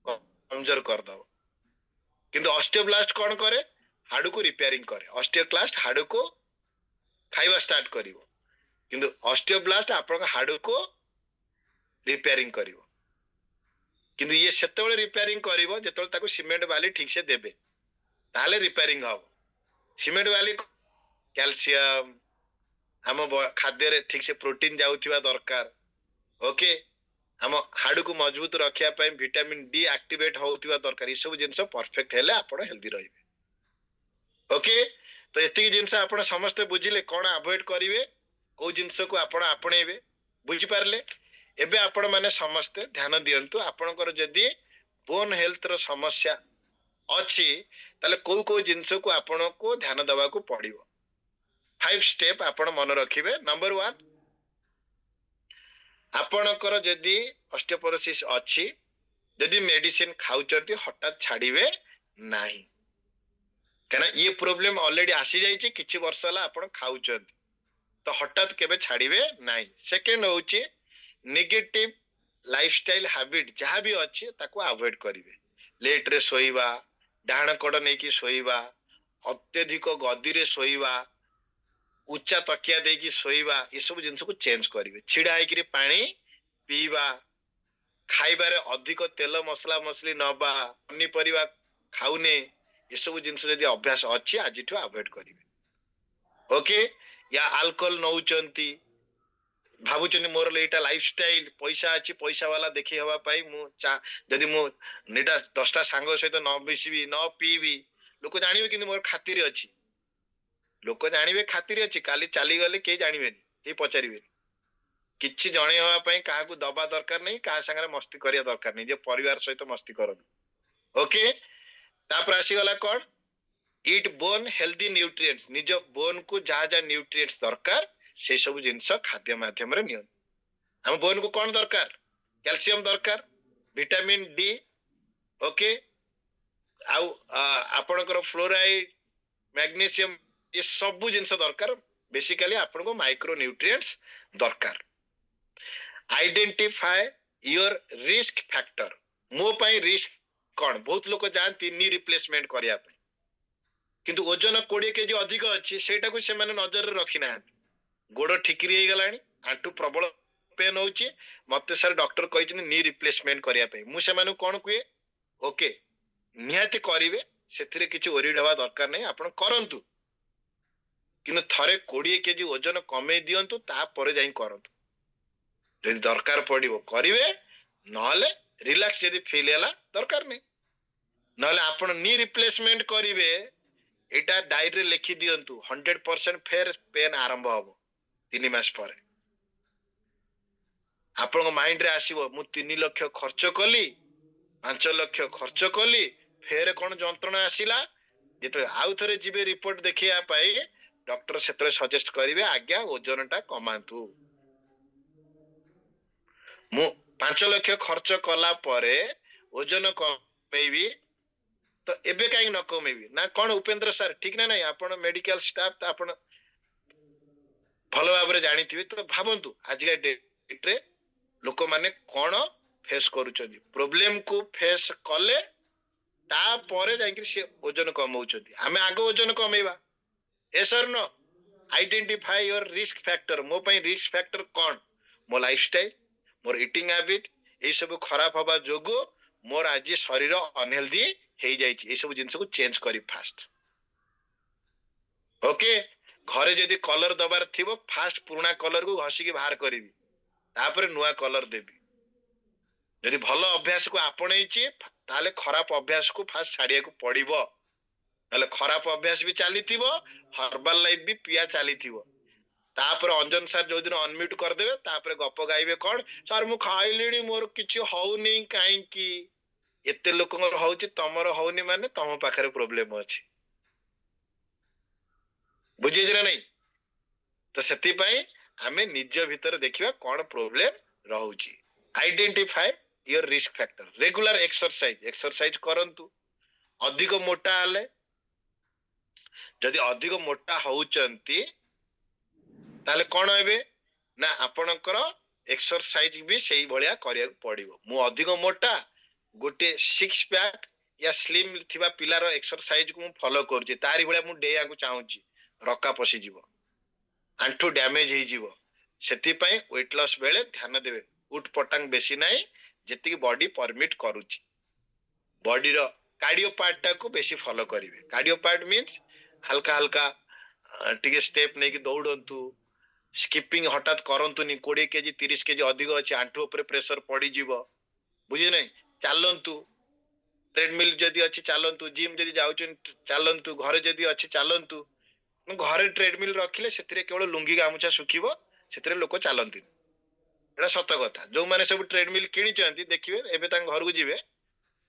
कमजोर कर दो किंतु ऑस्टियोब्लास्ट कोन करे हाड़ को रिपेयरिंग करे ऑस्टियोक्लास्ट हाड़ को खाइबा स्टार्ट करिवो किंतु ऑस्टियोब्लास्ट आपण हाड़ को रिपेयरिंग करिवो किंतु ये सेतेबेले रिपेयरिंग करिवो जेतेबेले ताको सीमेंट बाली ठीक से देबे ताले रिपेयरिंग हबो सीमेंट बाली कैल्शियम हम खाद्य रे ठीक से प्रोटीन जाउथिबा दरकार ओके हम हाड़ को मजबूत रखिया पई विटामिन डी एक्टिवेट होउथिबा दरकार ई सब जिंस परफेक्ट हेले आपण हेल्दी रहिबे ओके तो एतिकी जिंस आपण समस्त बुझिले कोन अवॉइड करिवे को जिंस को आपण आपणेबे बुझि पारले एबे आपण माने समस्त ध्यान दियंतु आपणकर जदी बोन हेल्थ रो समस्या अछि ताले को जिंस को आपण को ध्यान देबा को पड़िबो 5 स्टेप आपण मन रखिबे नंबर 1 आपणकर जदी ऑस्टियोपोरोसिस अछि जदी मेडिसिन खाउचती हठात छाड़िबे नाही कना ये प्रॉब्लम ऑलरेडी आसी जाईची किछि वर्ष हला आपण खाउचती तो हठात केबे छाड़िबे नाही सेकंड होची नेगेटिव लाइफस्टाइल हैबिट जहाँ भी अच्छे ताको अवॉइड करिवे लेट रे सोइबा डाहण कोड नै कि सोइबा अत्यधिक गदी रे सोइबा उच्चा तकिया दे कि सोइबा ये सब जिंस को चेंज करिवे छिडा आइ कि पानी पीबा खाइबा रे अधिक तेल मसला मसली नबा पनी परिबा खाउने ये सब जिंस जदी अभ्यास अछि आजिठो अवॉइड करिवे ओके या अल्कोहल नौचंती भाबुचनी मोर लेटा लाइफस्टाइल पैसा अछि पैसा वाला देखि हवा पाई मु जदी मु नेटा 10टा सांग सहित न बिसिबी न पीबी लोक जानिबे कि मोर खातिर अछि लोक जानिबे खातिर अछि काली चाली गले के जानिबेनी के पचारिबे किछि जणे हवा पाई काहा को दबा दरकार नै काहा संगे मस्ती करिया दरकार नै जे परिवार सहित मस्ती करबी ओके तापर आसी गला कोन ईट बोन हेल्दी न्यूट्रिएंट्स निज बोन को जा जा न्यूट्रिएंट्स दरकार से सब जिंस खाद्य माध्यम रे नियन हम बोन को कोन दरकार कैल्शियम दरकार विटामिन डी ओके आउ आपनकर फ्लोराइड मैग्नीशियम ये सब जिंस दरकार बेसिकली आपन को माइक्रो न्यूट्रिएंट्स दरकार आइडेंटिफाई योर रिस्क फैक्टर मो पई रिस्क कोन बहुत लोक जानती नी रिप्लेसमेंट करिया पई किंतु ओजन 20 केजी अधिक अछि सेटा को से माने नजर रखि ना गोड़ ठिकरी हे गलानी आंटू प्रबल पेन होची मते सर डॉक्टर कहिछन नी रिप्लेसमेंट करिया पे मु से मानु कोन कुए ओके निहाती करिवे सेथिरे किछि ओरिड हवा दरकार नै आपण करंतु किनु थरे 20 केजी ओजन कमे दियंतु ता परे जाई करंतु जदि दरकार पड़िबो करिवे नहले रिलैक्स जदि फील हैला दरकार नै नहले आपण नी रिप्लेसमेंट करिवे एटा डायरी रे लिखि दियंतु 100% फेर पेन आरंभ हबो 3 मास पर आपण माइंड रे आसीबो मु 3 लाख खर्च कली 5 लाख खर्च कली फेर कोन जंत्रणा आसीला जेते आउ थरे जिबे रिपोर्ट देखिया पाई डॉक्टर सेतरे सजेस्ट करिवे आज्ञा ओजनटा कमांतु मु 5 लाख खर्च कला परे ओजन कमेबी तो एबे काई न कमेबी ना कोन उपेंद्र सर ठीक ना नहीं आपण मेडिकल स्टाफ त आपण भलो भाबरे जानिथिबे तो भाबंतु आज का डेट रे लोक माने कोन फेस करूचंदी प्रॉब्लम को फेस कले ता परे जाई से ओजन कमाउचंदी हमें आगे ओजन कमेबा ए सर नो आइडेंटिफाई योर रिस्क फैक्टर मो पई रिस्क फैक्टर कोन मो लाइफस्टाइल मोर ईटिंग हैबिट ए सब खराब हबा जोगो मोर आज शरीर अनहेल्दी हे जाई ए सब जिंस को चेंज करी फास्ट ओके घरे जदी कलर दबार थिबो फास्ट पुराना कलर को घसी के बाहर करिवि तापर नुआ कलर देबी जदी भलो अभ्यास को आपणैछि ताले खराब अभ्यास को फास्ट छाड़िया को पड़िबो ताले खराब अभ्यास भी चलीथिबो हर्बल लाइफ भी पिया चलीथिबो तापर अंजन सर जो दिन अनम्यूट कर देबे तापर गप गाइबे कोन सर मु खाइलिडी मोर किछि हौ नै काई की एते लोकंगर होउची तमरो होउनी माने तम पाखरे प्रॉब्लम अछि बुझी जे नहीं तो सेति पई हमें निज भीतर देखिबा कोन प्रॉब्लम रहउची identify your risk factor regular exercise करंतु अधिक मोटा आले जदि अधिक मोटा होउचंती ताले कोन हेबे ना आपणकर एक्सरसाइज भी सही भलिया करिया पड़िबो मु अधिक मोटा गोटे 6 पैक या स्लिम थिबा पिलार एक्सरसाइज को फॉलो करछि तारी भलिया मु डेया को चाहूची रक्का पसी जीवो आंठू डैमेज हे जीवो सेति पई वेट लॉस बेले ध्यान देबे उठ पटांग बेसी नाही जेति बॉडी परमिट करूची बॉडी रो कार्डियो पार्ट टा को बेसी फॉलो करिवे कार्डियो पार्ट मींस हल्का हल्का टिके स्टेप नै कि दौड़ंतु स्किपिंग हठात करंतुनी 20 केजी 30 केजी अधिक अछि आंठू ऊपर प्रेशर पड़ी जीवो बुझी नै चालंतु ट्रेडमिल जदी अछि चालंतु जिम जदी जाउछन चालंतु घरे जदी अछि चालंतु घरे ट्रेडमिल रखिले सेतिरे केवल लुंगी गामुछा सुखिबो सेतिरे लोक चालंती एटा सत कथा जो माने सब ट्रेडमिल किनि चंती देखिबे एबे तां घर को जिवे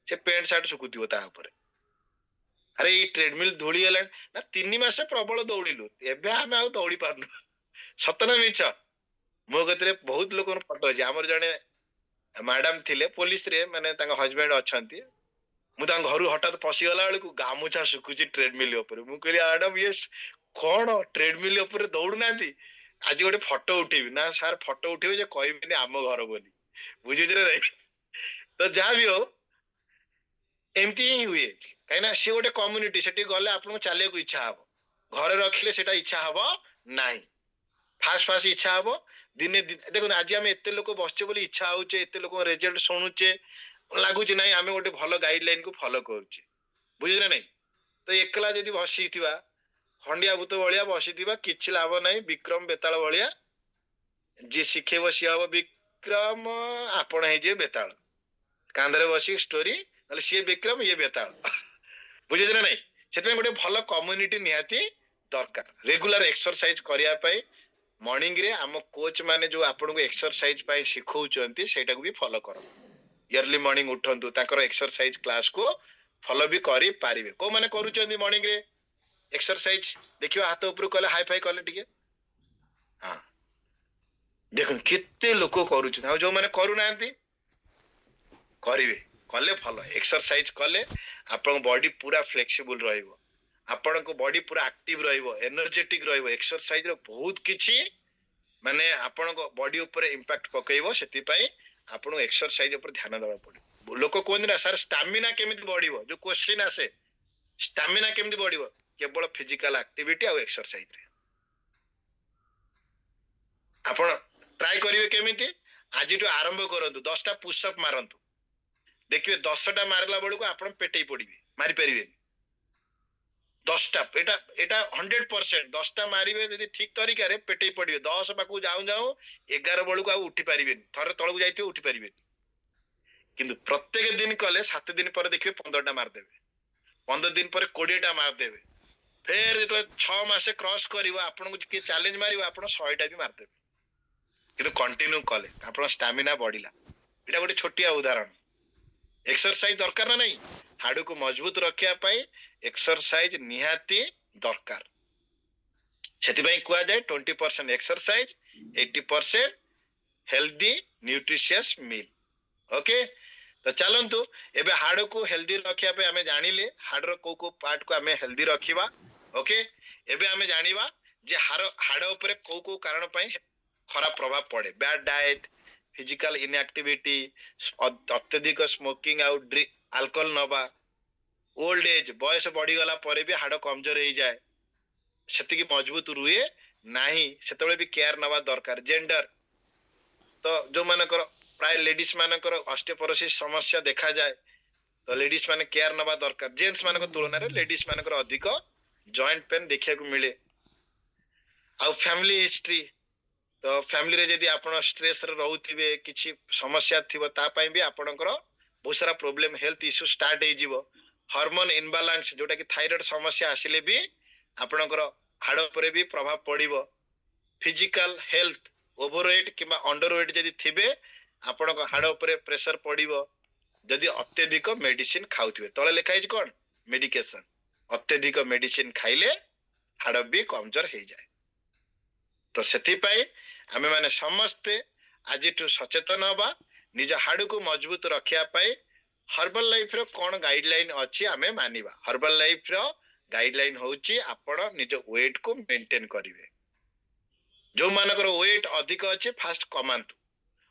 से पैंट शर्ट सुकुतिबो ता ऊपर अरे ई ट्रेडमिल धूली हला ना 3 मास प्रबल दौड़िलु एबे हमें आ दौड़ी पारनु सतना मिछ मो गतरे बहुत लोकन फोटो अछि हमर जने मैडम थिले पुलिस रे माने तांग हस्बैंड अछंती मु तांग घरु हठात पसी गला बेलकु गामुछा सुकुची ट्रेडमिल ऊपर मु कहली मैडम ये कोन ट्रेडमिल ऊपर दौड़ु नांती आज गोटे फोटो उठेबी ना सर फोटो उठेबे जे कहबिनी आम घर बोली बुझी रे रे तो जा भी हो एमती ही हुए कहिना से गोटे कम्युनिटी सेठी गले आपन चाले को इच्छा हबो घरे रखिले सेटा इच्छा हबो नाही फास्ट फास्ट इच्छा हबो दिने देखो आज हम एते लोक बसचे बोली इच्छा होचे एते लोक रिजल्ट सुनुचे लागुचे नाही आमे गोटे भलो गाइडलाइन को फॉलो करूचे बुझी रे नहीं तो एकला जदी बसीथिबा खंडिया भूत भलिया बसीथिबा किछि लाभ नाही विक्रम बेताल भलिया जे शिखेबो सी हबो विक्रम आपण हे जे बेताल कांदरे बसी स्टोरी नले सी विक्रम ये बेताल बुझी रे नहीं सेते गोटे भलो कम्युनिटी नियाती दरकार रेगुलर एक्सरसाइज करिया पई मॉर्निंग रे हम कोच माने जो आपन को एक्सरसाइज पई सिखौचंती सेटा को भी फॉलो करो इयरली मॉर्निंग उठंतु ताकर एक्सरसाइज क्लास को फॉलो भी करी पारिबे को माने करूचंती मॉर्निंग रे एक्सरसाइज देखियो हाथ ऊपर कले हाई फाई कले टिके हां देखो केते लोक करूछ आ जो माने करू नांती करिवे कले फॉलो एक्सरसाइज कले आपन बॉडी पूरा फ्लेक्सिबल रहइबो आपन को बॉडी पूरा एक्टिव रहइबो एनर्जेटिक रहइबो एक्सरसाइज रो बहुत किछि माने आपन को बॉडी ऊपर इंपैक्ट पकइबो सेति पई आपन एक्सरसाइज ऊपर ध्यान देबा पड़े लोक कोन ना सर स्टैमिना केमिति बढ़िबो जो क्वेश्चन आसे स्टैमिना केमिति बढ़िबो केवल फिजिकल एक्टिविटी और एक्सरसाइज रे आपण ट्राई करिवे केमिति आज तो आरंभ करंतु 10टा पुश अप मारंतु देखिए 10टा मारला बेलको आपण पेटई पड़िबे मारि परिबे 10टा एटा एटा 100% 10टा मारिबे यदि ठीक तरीका रे पेटई पड़िबे 10 पाकू जाऊ जाऊ 11 बेलको आ उठी परिबे थरे तळकू जाइते उठी परिबे किंतु प्रत्येक दिन कले 7 दिन पर देखिए 15टा मार देबे 15 दिन पर 20टा मार देबे फिर तो 6 मासे क्रॉस करिवो आपन को के चैलेंज मारिवो आपन 100टा भी मार देबे किंतु कंटिन्यू कले आपन स्टैमिना बढ़िला एटा गोटे छोटिया उदाहरण एक्सरसाइज दरकार ना नहीं हाडू को मजबूत रखिया पाई एक्सरसाइज निहाती दरकार सेति पई कुआ जाय 20% exercise 80% healthy nutritious meal okay तो चलंतु एबे हाड़ को हेल्दी रखिया पे हमें जानिले हाड़ रो को पार्ट को हमें हेल्दी रखिबा ओके एबे हमें जानिबा जे हाड़ ऊपर को कारण पई खराब प्रभाव पड़े बैड डाइट फिजिकल इनएक्टिविटी अत्यधिक स्मोकिंग आउट अल्कोहल नबा ओल्ड एज बयस बढ़ी गला परे भी हाड़ कमजोर हो जाए सेति की मजबूत रुए नाही सेतबे भी केयर नबा दरकार जेंडर तो जो मानकर प्राय लेडीज मानकर ऑस्टियोपोरोसिस समस्या देखा जाए तो लेडीज माने केयर नबा दरकार जेंट्स मानकर तुलना रे लेडीज मानकर अधिक जॉइंट पेन देखिया को मिले आ फैमिली हिस्ट्री तो फैमिली रे जदी आपण स्ट्रेस रे रहउथिबे किछि समस्या थिबो ता पई भी आपणकर बहुत सारा प्रॉब्लम हेल्थ इश्यू स्टार्ट हे जीवो हार्मोन इनबैलेंस जोटा कि थायराइड समस्या आसिले भी आपणकर हाड़ पर भी प्रभाव पड़िबो फिजिकल हेल्थ ओवरवेट किबा अंडरवेट जदी थिबे आपणक हाड़ ऊपर प्रेशर पड़िबो जदि अत्यधिक मेडिसिन खाउथिबे तळे लेखा है कोन मेडिकेशन अत्यधिक मेडिसिन खाइले हाड़ भी कमजोर हो जाए तो सेति पाई आमे माने समस्ते आज सचेतन हवा निज हाड़ को मजबूत रखिया पाई हर्बल लाइफ रो कोन गाइडलाइन अछि आमे मानिबा हर्बल लाइफ रो गाइडलाइन होउची आपण निज वेट को मेंटेन करिवे जो मानकर वेट अधिक अछि फास्ट कमांतु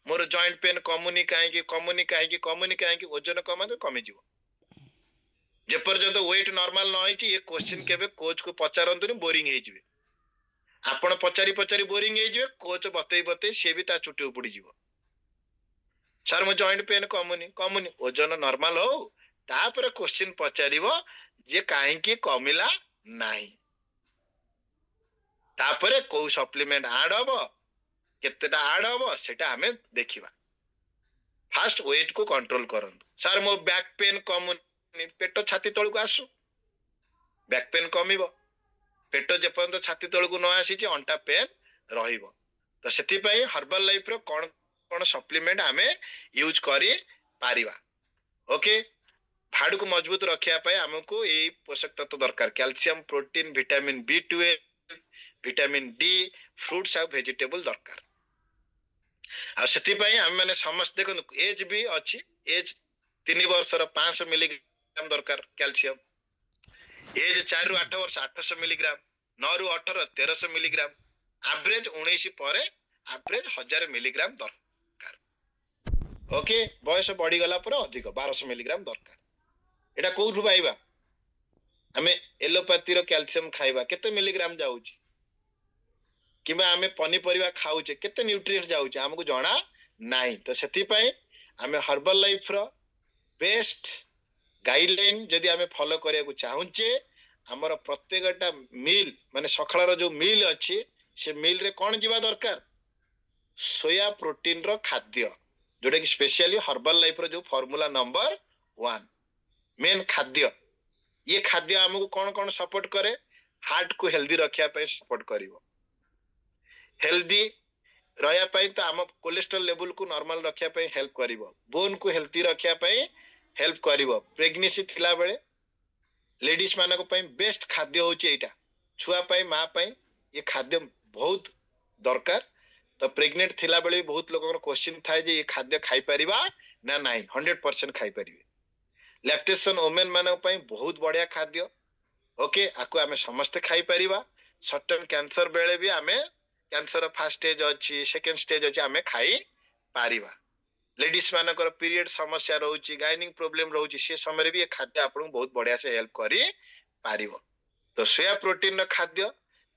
मोर जॉइंट पेन कमुनी काहे ओजन कमांतु कमी जीवो जे पर्यंत वेट नॉर्मल न होई ये क्वेश्चन केबे कोच को पचारंतु बोरिंग हे जिवे आपण पचारी बोरिंग हे जिवे कोच बतई से भी ता चुटी उपड़ी जीवो सर मो जॉइंट पेन कमुनी ओजन नॉर्मल हो तापर क्वेश्चन पचारिबो जे काहे की कमिला नाही तापर को सप्लीमेंट ऐड हबो केतेटा ऐड हबो सेटा हमें देखिबा फास्ट वेट को कंट्रोल करंतु सर मो बैक पेन कमुनी पेट छाती तळ को आसु बैक पेन कमिबो पेट जे पर्यंत छाती तळ को न आसी जे अंटा पेन रहिबो तो सेति पई हर्बल लाइफ रो कोन कोन सप्लीमेंट हमें यूज करी पारिबा ओके हाड़ को मजबूत रखिया पाए हमको ये पोषक तत्व दरकार calcium protein vitamin B12 vitamin D fruits और वेजिटेबल दरकार आ सेति पई हम माने समस्त देखो एज भी अछि एज 3 वर्ष रो 500 मिलीग्राम दरकार कैल्शियम एज 4 रु 8 वर्ष 800 मिलीग्राम 9 रु 18 1300 मिलीग्राम एवरेज 19 परे एवरेज 1000 मिलीग्राम दरकार ओके बयस बढ़ी गला पर अधिक 1200 मिलीग्राम दरकार एटा कोठु पाइबा हमें एलोपैथी रो कैल्शियम खाइबा केते मिलीग्राम जाउची किबा हमें पनीपरिया खाउचे केते न्यूट्रिएंट जाउचे हमको जणा नाही तो सेति पई हमें हर्बल लाइफ रो बेस्ट गाइडलाइन जदि हमें फॉलो करिया को चाहुचे हमर प्रत्येकटा मील माने सखळा रो जो मील अछि से मील रे कोन जीवा दरकार सोया प्रोटीन रो खाद्य जोटा कि स्पेशली हर्बल लाइफ रो जो फार्मूला नंबर 1 मेन खाद्य ये खाद्य हमको कौन कौन सपोर्ट करे हार्ट को हेल्दी रखिया पे सपोर्ट करिवो हेल्दी रहया पे तो हम कोलेस्ट्रॉल लेवल को नॉर्मल रखिया पे हेल्प करिवो बोन को हेल्दी रखिया पे हेल्प करिवो प्रेगनेंसी थिला बेले लेडीज मानको पे बेस्ट खाद्य होची एटा छुआ पे मां पे ये खाद्य बहुत दरकार तो प्रेग्नेंट थिला बेले बहुत लोगन क्वेश्चन थाए जे ये खाद्य खाई परिबा ना नाही 100% खाई परिबे लैक्टेशन वुमेन मानक पई बहुत बढ़िया खाद्य ओके आको आमे समस्त खाई परिबा सर्टेन कैंसर बेले भी आमे कैंसर फर्स्ट स्टेज अछि सेकंड स्टेज अछि आमे खाई पारिबा लेडीज मानकर पीरियड समस्या रहउची गाइनिंग प्रॉब्लम रहउची से समय भी ये खाद्य आपन बहुत बढ़िया से हेल्प करी पारिबो तो सोया प्रोटीन रो खाद्य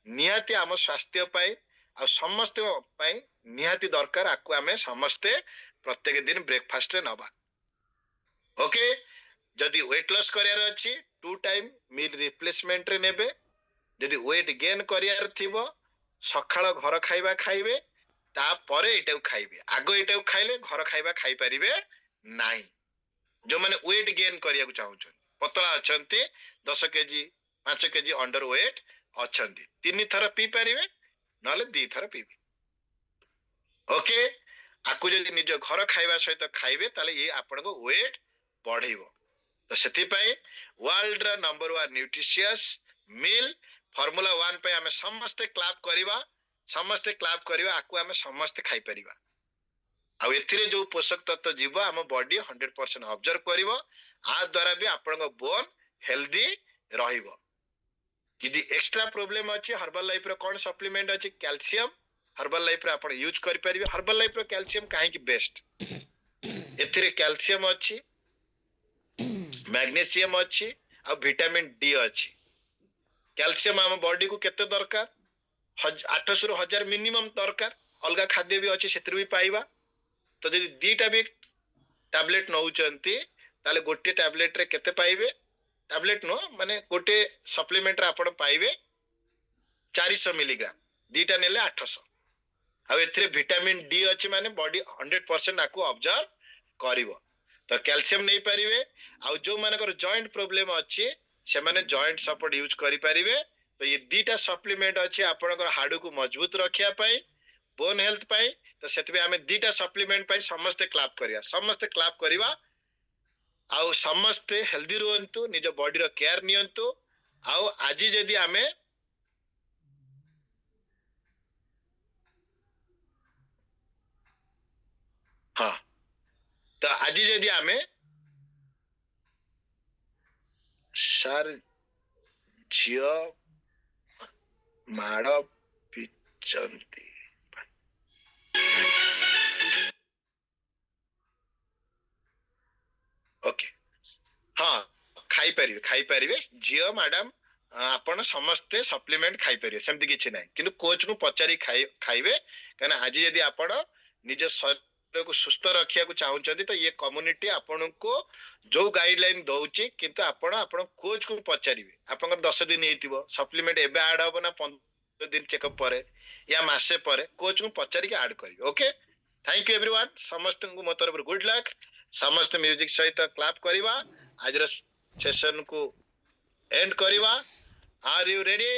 निहाती आम स्वास्थ्य पाई आ समस्त पाई निहाती दरकार आको आमे समस्ते प्रत्येक दिन ब्रेकफास्ट रे नबा ओके जदि वेट लॉस करियार अछि 2 टाइम मील रिप्लेसमेंट रे नेबे जदि वेट गेन करियार थिबो सखाळ घर खाइबा खाइबे ता परे एटाउ खाइबे आगो एटाउ खाइले घर खाइबा खाइ परिबे नाही जो माने वेट गेन करिया को चाहउछन पतला अछंती 10 केजी 5 केजी अंडर वेट अछंती 3 थर पी परिबे नले 2 थर पीबे ओके आकु जदि निज घर खाइबा सहित खाइबे ताले ये आपन को वेट बढ़िबो तो सेति पई वर्ल्ड रा नंबर 1 न्यूट्रिशियस मील फार्मूला 1 पे हमें समस्त क्लैप करिवा आकु हमें समस्त खाई परिबा आ एथिरे जो पोषक तत्व जीव हम बॉडी 100% ऑब्जर्व करिवो आ द्वारा भी आपन को बोन हेल्दी रहिबो किदि एक्स्ट्रा प्रॉब्लम अछि हर्बल लाइफ रो कोन सप्लीमेंट अछि कैल्शियम हर्बल लाइफ रे आपन यूज करि परिबे हर्बल लाइफ रो कैल्शियम काहे कि बेस्ट एथिरे कैल्शियम अछि मैग्नीशियम अछि आ विटामिन डी अछि कैल्शियम हम बॉडी को केते दरकार 800 रु 1000 मिनिमम दरकार अलगा खाद्य भी अछि सेतिर भी पाइबा तो जदि दीटा भी टैबलेट नउचंती ताले गोटे टैबलेट रे केते पाइबे टैबलेट नो माने गोटे सप्लीमेंट रे आपण पाइबे 400 मिलीग्राम दीटा नेले 800 आ एथिरे विटामिन डी अछि माने बॉडी 100% आकु ऑब्जर्व करिवो तो कैल्शियम नहीं पारिबे आ जो मानकर जॉइंट प्रॉब्लम अछि से माने जॉइंट सपोर्ट यूज करि पारिबे तो ये दीटा सप्लीमेंट अछि आपनकर हाडू को मजबूत रखिया पाई बोन हेल्थ पाई तो सेतबे हमें दीटा सप्लीमेंट पाई समस्त क्लैप करिया आउ समस्ते हेल्दी रुहंतु निज बॉडी रो केयर नियंतु आउ आज जदि आमे हाँ तो आज जदि आमे सर झियो माड़ पिचंती ओके हाँ खाई परिवे झियो मैडम आपण समस्ते सप्लीमेंट खाई परिवे सेमती किछि नै किंतु कोच को पचारि खाइबे काना आज यदि आपण निज शरीर को सुस्थ रखिया को चाहउछथि तो ये कम्युनिटी आपण को जो गाइडलाइन दउची किंतु आपण कोच को पचारिवे आपण 10 दिन हेतिबो सप्लीमेंट एबे ऐड होबो ना 15 दिन चेकअप परे या मासे परे कोच को पचारि के ऐड करिवे ओके थैंक यू एवरीवन समस्त को मो तरफ गुड लक समस्त म्यूजिक सहित क्लैप करिवा आज सेशन को एंड करिवा आर यू रेडी